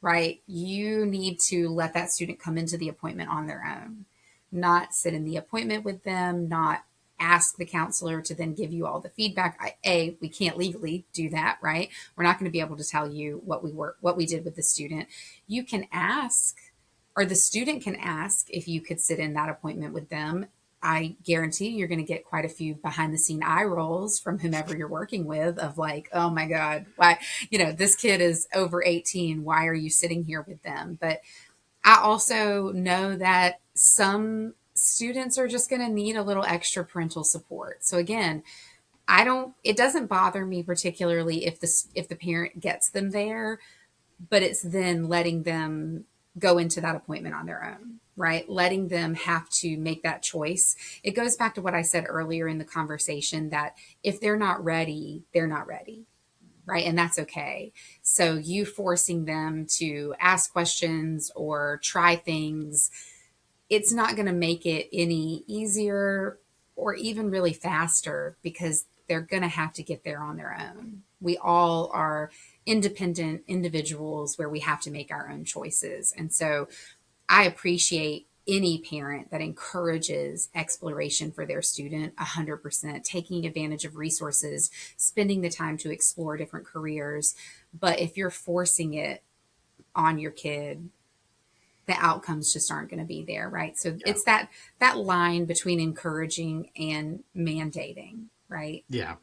right? You need to let that student come into the appointment on their own, not sit in the appointment with them, not ask the counselor to then give you all the feedback. We can't legally do that, right? We're not going to be able to tell you what we did with the student. You can ask, or the student can ask if you could sit in that appointment with them. I guarantee you're going to get quite a few behind the scene eye rolls from whomever you're working with, of like, oh my God, why, this kid is over 18. Why are you sitting here with them? But I also know that some students are just going to need a little extra parental support. So again, it doesn't bother me particularly if the parent gets them there, but it's then letting them go into that appointment on their own, right? Letting them have to make that choice. It goes back to what I said earlier in the conversation, that if they're not ready, they're not ready, right? And that's okay. So you forcing them to ask questions or try things, it's not going to make it any easier or even really faster, because they're going to have to get there on their own. We all are independent individuals where we have to make our own choices. And so I appreciate any parent that encourages exploration for their student 100%, taking advantage of resources, spending the time to explore different careers. But if you're forcing it on your kid, the outcomes just aren't going to be there, right? So it's that line between encouraging and mandating, right? Yeah,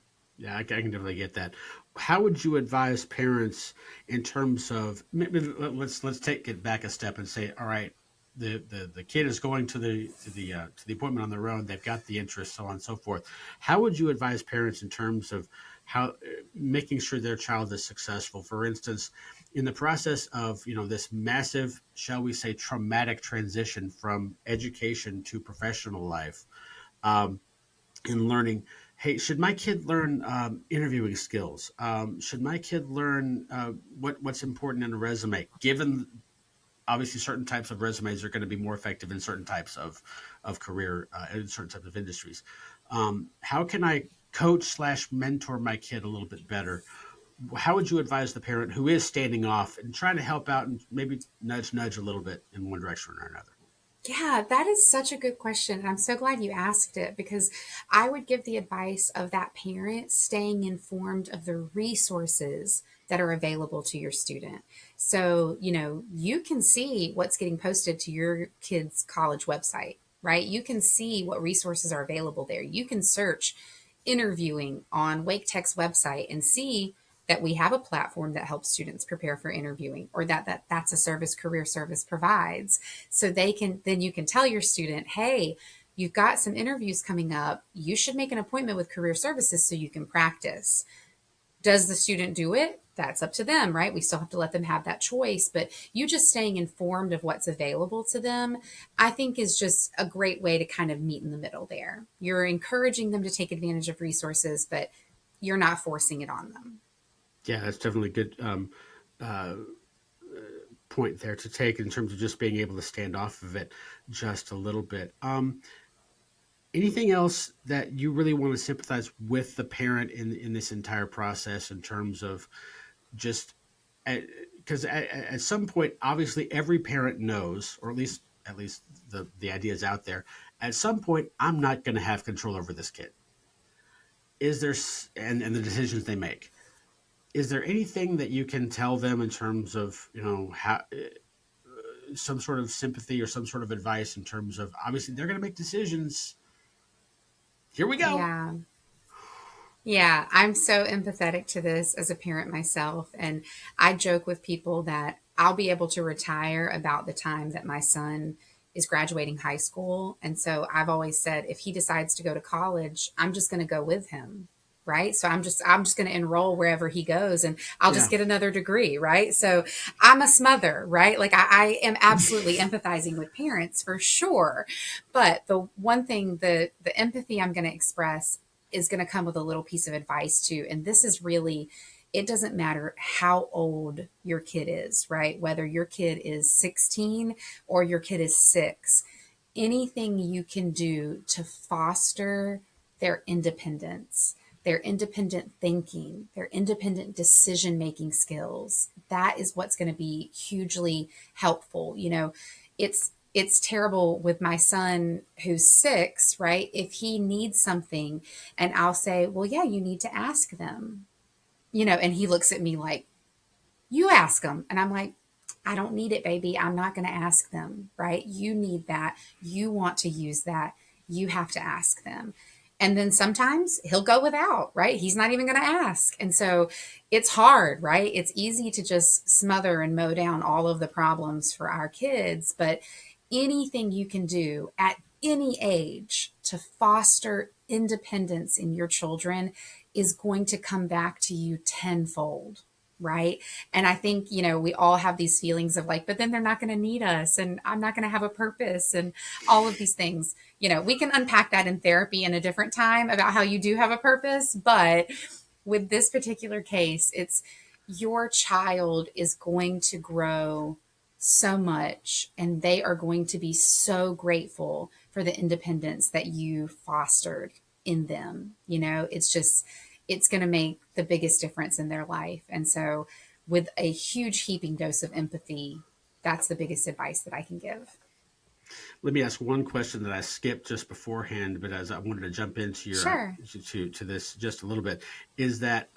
I can definitely get that. How would you advise parents in terms of, maybe let's take it back a step and say, all right, the kid is going to the appointment on their own. They've got the interest, so on and so forth. How would you advise parents in terms of how making sure their child is successful? For instance, in the process of this massive, shall we say, traumatic transition from education to professional life, in learning, hey, should my kid learn interviewing skills? Should my kid learn what's important in a resume? Given obviously certain types of resumes are going to be more effective in certain types of career, in certain types of industries. How can I coach slash mentor my kid a little bit better? How would you advise the parent who is standing off and trying to help out and maybe nudge a little bit in one direction or another? Yeah, that is such a good question. And I'm so glad you asked it, because I would give the advice of that parent staying informed of the resources that are available to your student. So, you can see what's getting posted to your kid's college website, right? You can see what resources are available there. You can search interviewing on Wake Tech's website and see that we have a platform that helps students prepare for interviewing, or that's a service Career Service provides. So you can tell your student, hey, you've got some interviews coming up. You should make an appointment with Career Services so you can practice. Does the student do it? That's up to them, right? We still have to let them have that choice, but you just staying informed of what's available to them, I think, is just a great way to kind of meet in the middle there. You're encouraging them to take advantage of resources, but you're not forcing it on them. Yeah, that's definitely a good point there to take in terms of just being able to stand off of it just a little bit. Anything else that you really want to sympathize with the parent in this entire process, in terms of just because at some point, obviously, every parent knows, or at least the idea is out there. At some point, I'm not going to have control over this kid. Is there and the decisions they make? Is there anything that you can tell them in terms of how some sort of sympathy or some sort of advice in terms of obviously they're going to make decisions. Here we go. Yeah. Yeah, I'm so empathetic to this as a parent myself. And I joke with people that I'll be able to retire about the time that my son is graduating high school. And so I've always said if he decides to go to college, I'm just going to go with him. Right. So I'm just going to enroll wherever he goes and I'll Yeah. just get another degree. Right. So I'm a smother. Right. Like I am absolutely empathizing with parents for sure. But the one thing, the empathy I'm going to express is going to come with a little piece of advice too. And this is really, it doesn't matter how old your kid is, right? Whether your kid is 16 or your kid is 6, anything you can do to foster their independence, their independent thinking, their independent decision making skills, that is what's going to be hugely helpful. It's terrible with my son who's 6, right? If he needs something and I'll say, well, yeah, you need to ask them, and he looks at me like, you ask them. And I'm like, I don't need it, baby. I'm not going to ask them, right? You need that. You want to use that. You have to ask them. And then sometimes he'll go without, right? He's not even going to ask. And so it's hard, right? It's easy to just smother and mow down all of the problems for our kids, but anything you can do at any age to foster independence in your children is going to come back to you tenfold. Right. And I think, we all have these feelings of like, but then they're not going to need us and I'm not going to have a purpose and all of these things. We can unpack that in therapy in a different time about how you do have a purpose. But with this particular case, it's your child is going to grow so much and they are going to be so grateful for the independence that you fostered in them. It's going to make the biggest difference in their life. And so with a huge heaping dose of empathy, that's the biggest advice that I can give. Let me ask one question that I skipped just beforehand, but as I wanted to jump into your Sure. to this just a little bit, is that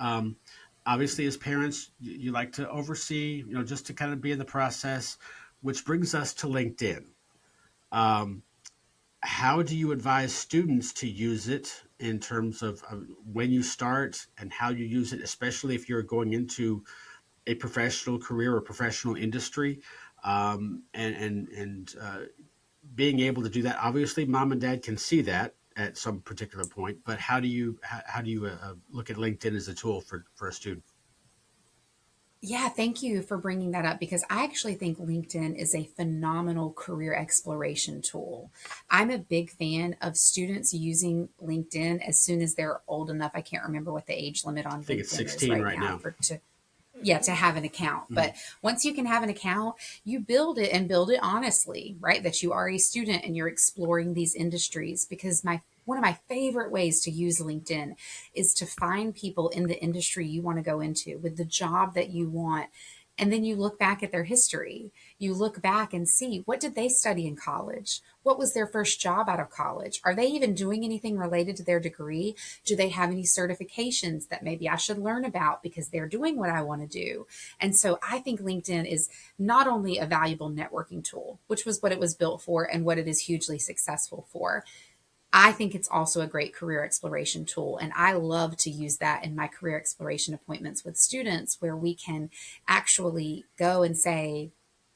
obviously as parents you like to oversee, just to kind of be in the process, which brings us to LinkedIn. How do you advise students to use it in terms of when you start and how you use it, especially if you're going into a professional career or professional industry, and being able to do that? Obviously, mom and dad can see that at some particular point, but how do you look at LinkedIn as a tool for a student? Yeah, thank you for bringing that up because I actually think LinkedIn is a phenomenal career exploration tool. I'm a big fan of students using LinkedIn as soon as they're old enough. I can't remember what the age limit on I think it's LinkedIn is 16 right now. To have an account. But once you can have an account, you build it and build it honestly, right? That you are a student and you're exploring these industries because one of my favorite ways to use LinkedIn is to find people in the industry you want to go into with the job that you want. And then you look back at their history. You look back and see, what did they study in college? What was their first job out of college? Are they even doing anything related to their degree? Do they have any certifications that maybe I should learn about because they're doing what I want to do? And so I think LinkedIn is not only a valuable networking tool, which was what it was built for and what it is hugely successful for. I think it's also a great career exploration tool. And I love to use that in my career exploration appointments with students where we can actually go and say,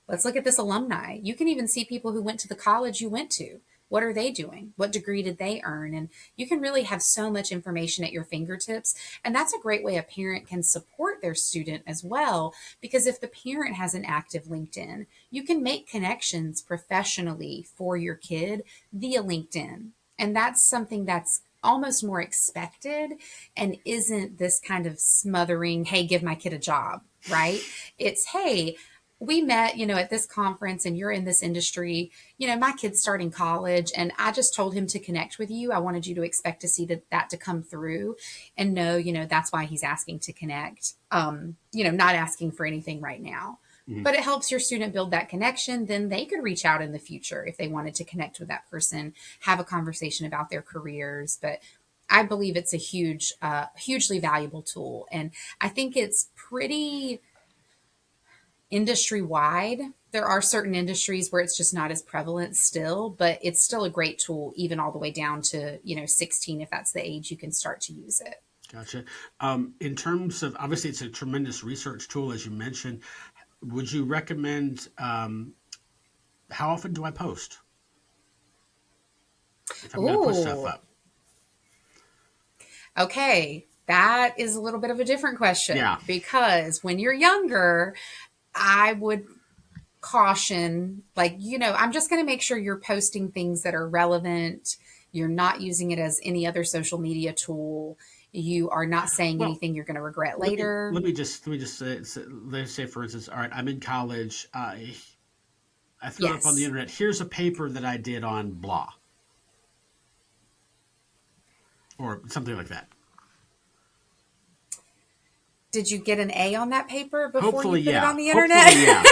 let's look at this alumni. You can even see people who went to the college you went to. What are they doing? What degree did they earn? And you can really have so much information at your fingertips. And that's a great way a parent can support their student as well. Because if the parent has an active LinkedIn, you can make connections professionally for your kid via LinkedIn. And that's something that's almost more expected and isn't this kind of smothering, hey, give my kid a job, right? It's, hey, we met, at this conference and you're in this industry. My kid's starting college and I just told him to connect with you. I wanted you to expect to see that to come through and know, that's why he's asking to connect. Not asking for anything right now. But it helps your student build that connection. Then they could reach out in the future if they wanted to connect with that person, have a conversation about their careers. But I believe it's a hugely valuable tool. And I think it's pretty industry wide. There are certain industries where it's just not as prevalent still, but it's still a great tool, even all the way down to, 16, if that's the age you can start to use it. Gotcha. In terms of, obviously, it's a tremendous research tool, as you mentioned. Would you recommend, how often do I post? If I'm going to put stuff up. Okay, that is a little bit of a different question. Yeah. Because when you're younger, I would caution, I'm just going to make sure you're posting things that are relevant. You're not using it as any other social media tool. You are not saying anything you're going to regret later. Let me just say, let's say, for instance, all right, I'm in college. I threw it up on the internet. Here's a paper that I did on blah. Or something like that. Did you get an A on that paper before Hopefully, you put yeah. it on the internet? Hopefully, yeah.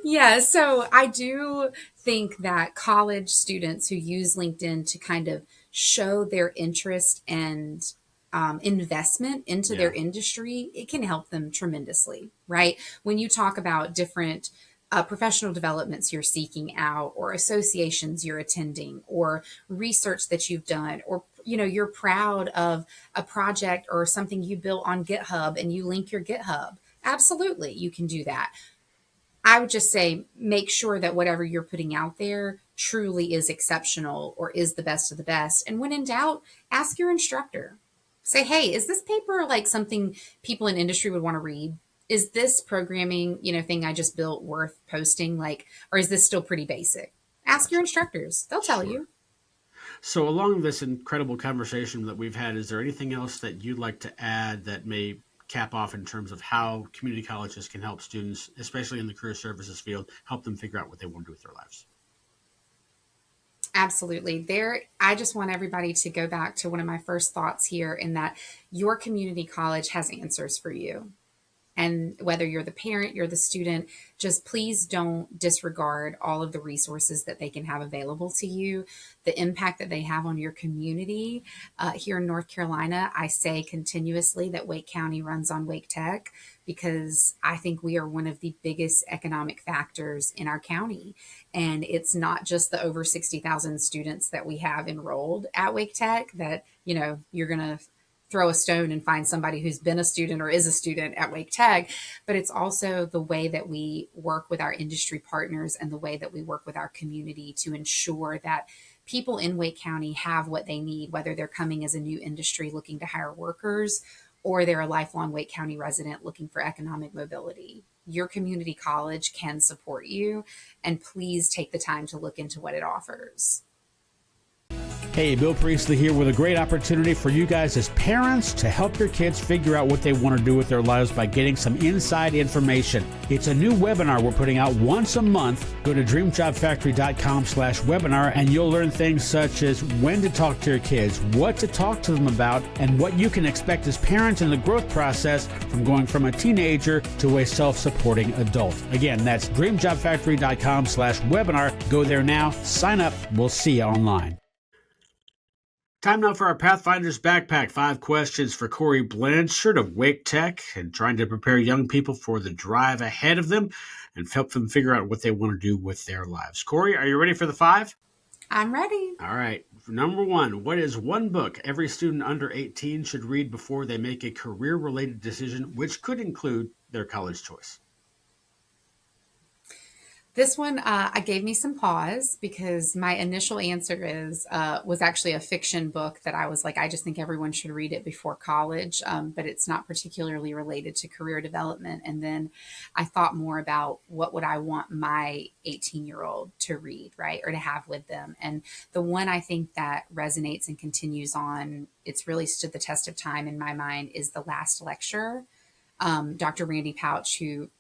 Yeah, so I do think that college students who use LinkedIn to kind of show their interest and investment into their industry, it can help them tremendously, right? When you talk about different professional developments you're seeking out, or associations you're attending, or research that you've done, or you're proud of a project or something you built on GitHub and you link your GitHub, absolutely, you can do that. I would just say, make sure that whatever you're putting out there truly is exceptional or is the best of the best. And when in doubt, ask your instructor. Say, hey, is this paper like something people in industry would want to read? Is this programming, thing I just built worth posting? Or is this still pretty basic? Ask your instructors. They'll tell you. So along this incredible conversation that we've had, is there anything else that you'd like to add that may cap off in terms of how community colleges can help students, especially in the career services field, help them figure out what they want to do with their lives? Absolutely. I just want everybody to go back to one of my first thoughts here, in that your community college has answers for you. And whether you're the parent, you're the student, just please don't disregard all of the resources that they can have available to you, the impact that they have on your community. Here in North Carolina, I say continuously that Wake County runs on Wake Tech, because I think we are one of the biggest economic factors in our county. And it's not just the over 60,000 students that we have enrolled at Wake Tech that, you're going to throw a stone and find somebody who's been a student or is a student at Wake Tech, but it's also the way that we work with our industry partners and the way that we work with our community to ensure that people in Wake County have what they need, whether they're coming as a new industry looking to hire workers, or they're a lifelong Wake County resident looking for economic mobility. Your community college can support you, and please take the time to look into what it offers. Hey, Bill Priestley here with a great opportunity for you guys as parents to help your kids figure out what they want to do with their lives by getting some inside information. It's a new webinar we're putting out once a month. Go to dreamjobfactory.com/webinar and you'll learn things such as when to talk to your kids, what to talk to them about, and what you can expect as parents in the growth process from going from a teenager to a self-supporting adult. Again, that's dreamjobfactory.com/webinar. Go there now, sign up. We'll see you online. Time now for our Pathfinders Backpack. 5 questions for Corey Blanchard of Wake Tech, and trying to prepare young people for the drive ahead of them and help them figure out what they want to do with their lives. Corey, are you ready for the 5? I'm ready. All right. Number 1, what is one book every student under 18 should read before they make a career-related decision, which could include their college choice? This one, I gave me some pause, because my initial answer was actually a fiction book that I was like, I just think everyone should read it before college, but it's not particularly related to career development. And then I thought more about what would I want my 18-year-old to read, right, or to have with them. And the one I think that resonates and continues on, it's really stood the test of time in my mind, is The Last Lecture. Dr. Randy Pouch, who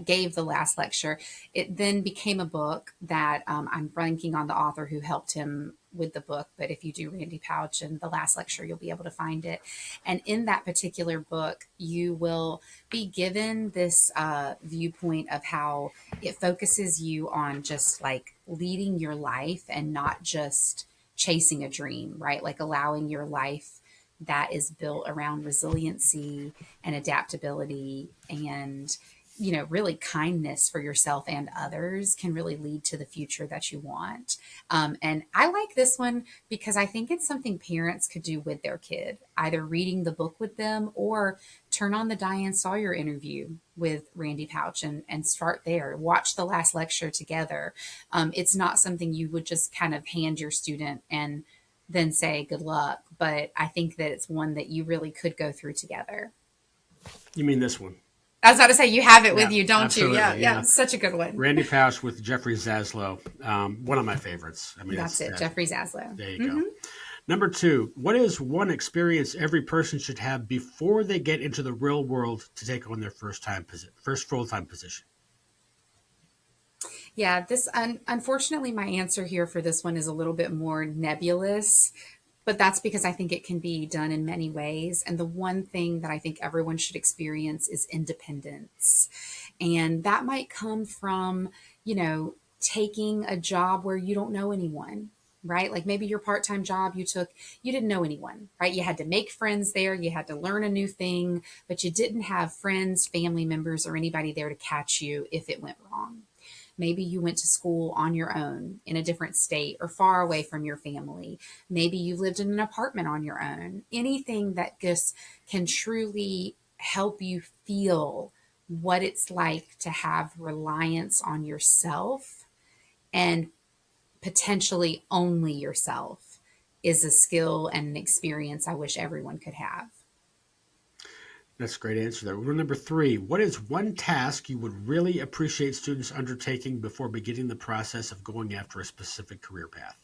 gave the last lecture. It then became a book that I'm blanking on the author who helped him with the book, but if you do Randy Pouch and the last lecture, you'll be able to find it. And in that particular book, you will be given this viewpoint of how it focuses you on just like leading your life and not just chasing a dream, right? Like allowing your life that is built around resiliency and adaptability and, you know, really kindness for yourself and others can really lead to the future that you want. And I like this one because I think it's something parents could do with their kid, either reading the book with them or turn on the Diane Sawyer interview with Randy Pouch and start there. Watch the last lecture together. It's not something you would just kind of hand your student and then say good luck, but I think that it's one that you really could go through together. You mean this one? I was about to say, you have it with Yeah, you, don't absolutely, you? Yeah, yeah. such a good one. Randy Pouch with Jeffrey Zaslow. One of my favorites. I mean, That's it, Jeffrey Zaslow. There you go. Number 2, what is one experience every person should have before they get into the real world to take on their first full-time position? Yeah, this unfortunately, my answer here for this one is a little bit more nebulous, but that's because I think it can be done in many ways. And the one thing that I think everyone should experience is independence. And that might come from, you know, taking a job where you don't know anyone, right? Like maybe your part-time job you took, you didn't know anyone, right? You had to make friends there. You had to learn a new thing, but you didn't have friends, family members, or anybody there to catch you if it went wrong. Maybe you went to school on your own in a different state or far away from your family. Maybe you lived in an apartment on your own. Anything that just can truly help you feel what it's like to have reliance on yourself and potentially only yourself is a skill and an experience I wish everyone could have. That's a great answer there. Rule number 3, what is one task you would really appreciate students undertaking before beginning the process of going after a specific career path?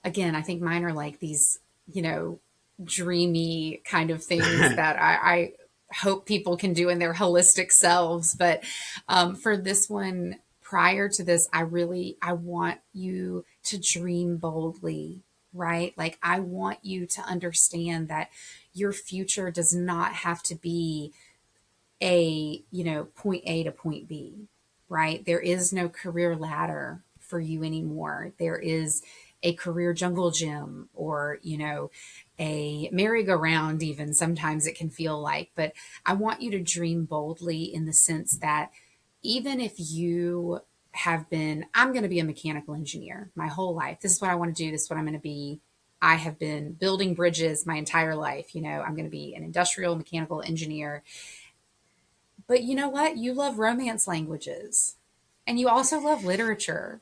Again, I think mine are like these, you know, dreamy kind of things that I hope people can do in their holistic selves. But for this one, prior to this, I want you to dream boldly, right? Like I want you to understand that your future does not have to be a, you know, point A to point B, right? There is no career ladder for you anymore. There is a career jungle gym or, you know, a merry-go-round even sometimes it can feel like. But I want you to dream boldly in the sense that even if you have been, I'm going to be a mechanical engineer my whole life. This is what I want to do. This is what I'm going to be. I have been building bridges my entire life. You know, I'm going to be an industrial mechanical engineer. But you know what? You love romance languages and you also love literature.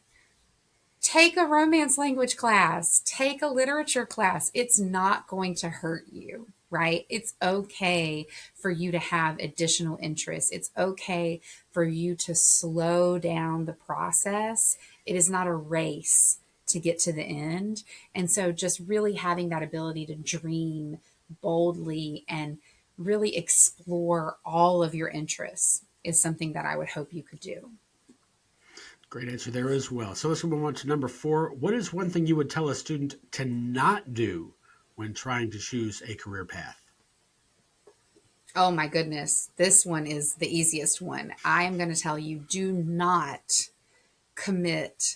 Take a romance language class, take a literature class. It's not going to hurt you, right? It's okay for you to have additional interests. It's okay for you to slow down the process. It is not a race to get to the end. And so just really having that ability to dream boldly and really explore all of your interests is something that I would hope you could do. Great answer there as well. So let's move on to number 4. What is one thing you would tell a student to not do when trying to choose a career path? Oh my goodness. This one is the easiest one. I am going to tell you, do not commit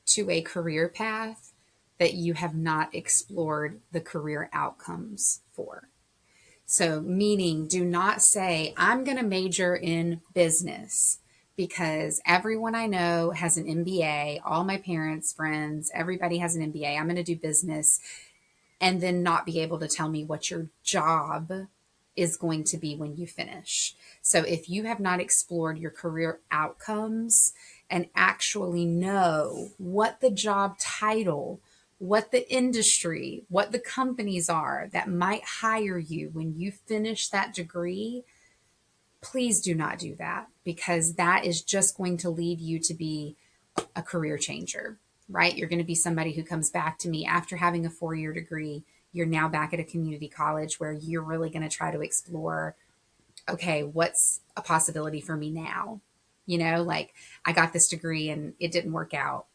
to a career path that you have not explored the career outcomes for. So meaning do not say, I'm going to major in business because everyone I know has an MBA, all my parents, friends, everybody has an MBA. I'm going to do business and then not be able to tell me what your job is going to be when you finish. So if you have not explored your career outcomes and actually know what the job title, what the industry, what the companies are that might hire you when you finish that degree, please do not do that because that is just going to lead you to be a career changer, right? You're going to be somebody who comes back to me after having a 4-year degree. You're now back at a community college where you're really going to try to explore okay, what's a possibility for me now? You know, like I got this degree and it didn't work out.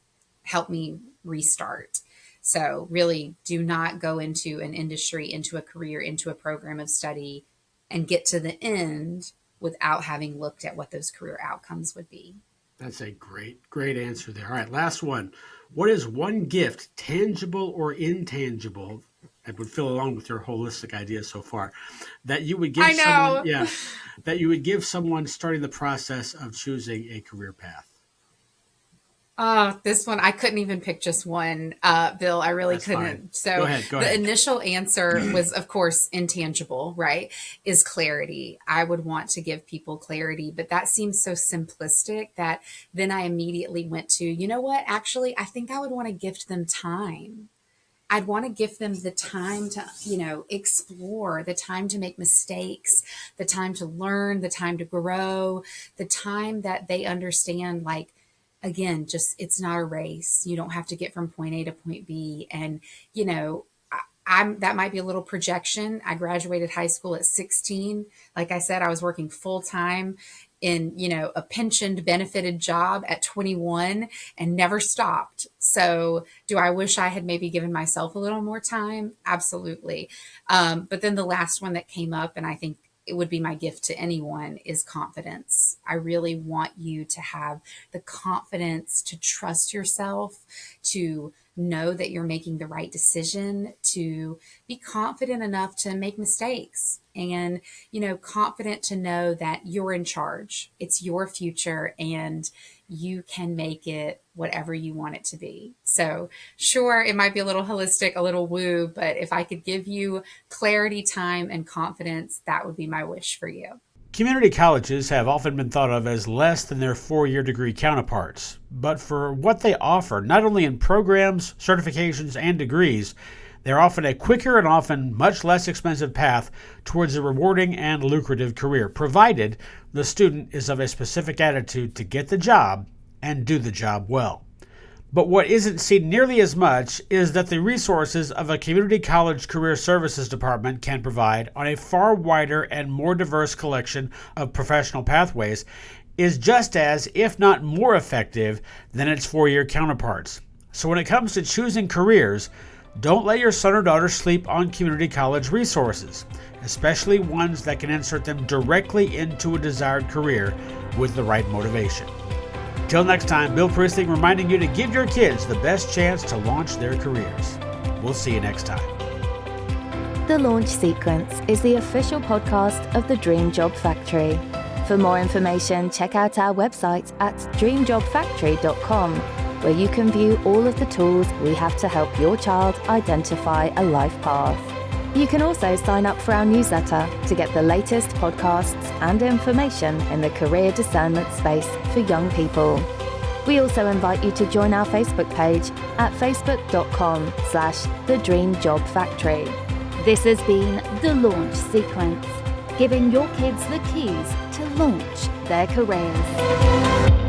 Help me restart. So really do not go into an industry, into a career, into a program of study and get to the end without having looked at what those career outcomes would be. That's a great answer there. All right, last one. What is one gift, tangible or intangible, that would fill along with your holistic idea so far, that you would give someone, that you would give someone starting the process of choosing a career path? This one, I couldn't even pick just one, Bill. I really That's couldn't. fine. So Go ahead. the initial answer was, of course, intangible, right? Is clarity. I would want to give people clarity, but that seems so simplistic that then I immediately went to, you know what? Actually, I think I would want to gift them time. I'd want to give them the time to, explore, the time to make mistakes, the time to learn, the time to grow, the time that they understand, like, again, just it's not a race. You don't have to get from point A to point B. And, that might be a little projection. I graduated high school at 16. Like I said, I was working full time in, a pensioned benefited job at 21 and never stopped. So do I wish I had maybe given myself a little more time? Absolutely. But then the last one that came up, and I think it would be my gift to anyone, is confidence. I really want you to have the confidence to trust yourself, to know that you're making the right decision, to be confident enough to make mistakes, and, confident to know that you're in charge. It's your future and you can make it whatever you want it to be. So sure, it might be a little holistic, a little woo, but if I could give you clarity, time, and confidence, that would be my wish for you. Community colleges have often been thought of as less than their four-year degree counterparts, but for what they offer, not only in programs, certifications, and degrees, they're often a quicker and often much less expensive path towards a rewarding and lucrative career, provided the student is of a specific attitude to get the job and do the job well. But what isn't seen nearly as much is that the resources of a community college career services department can provide on a far wider and more diverse collection of professional pathways is just as, if not more effective than its four-year counterparts. So when it comes to choosing careers, don't let your son or daughter sleep on community college resources, especially ones that can insert them directly into a desired career with the right motivation. Till next time, Bill Priestley reminding you to give your kids the best chance to launch their careers. We'll see you next time. The Launch Sequence is the official podcast of the Dream Job Factory. For more information, check out our website at dreamjobfactory.com, where you can view all of the tools we have to help your child identify a life path. You can also sign up for our newsletter to get the latest podcasts and information in the career discernment space for young people. We also invite you to join our Facebook page at facebook.com/The Dream Job Factory. This has been The Launch Sequence, giving your kids the keys to launch their careers.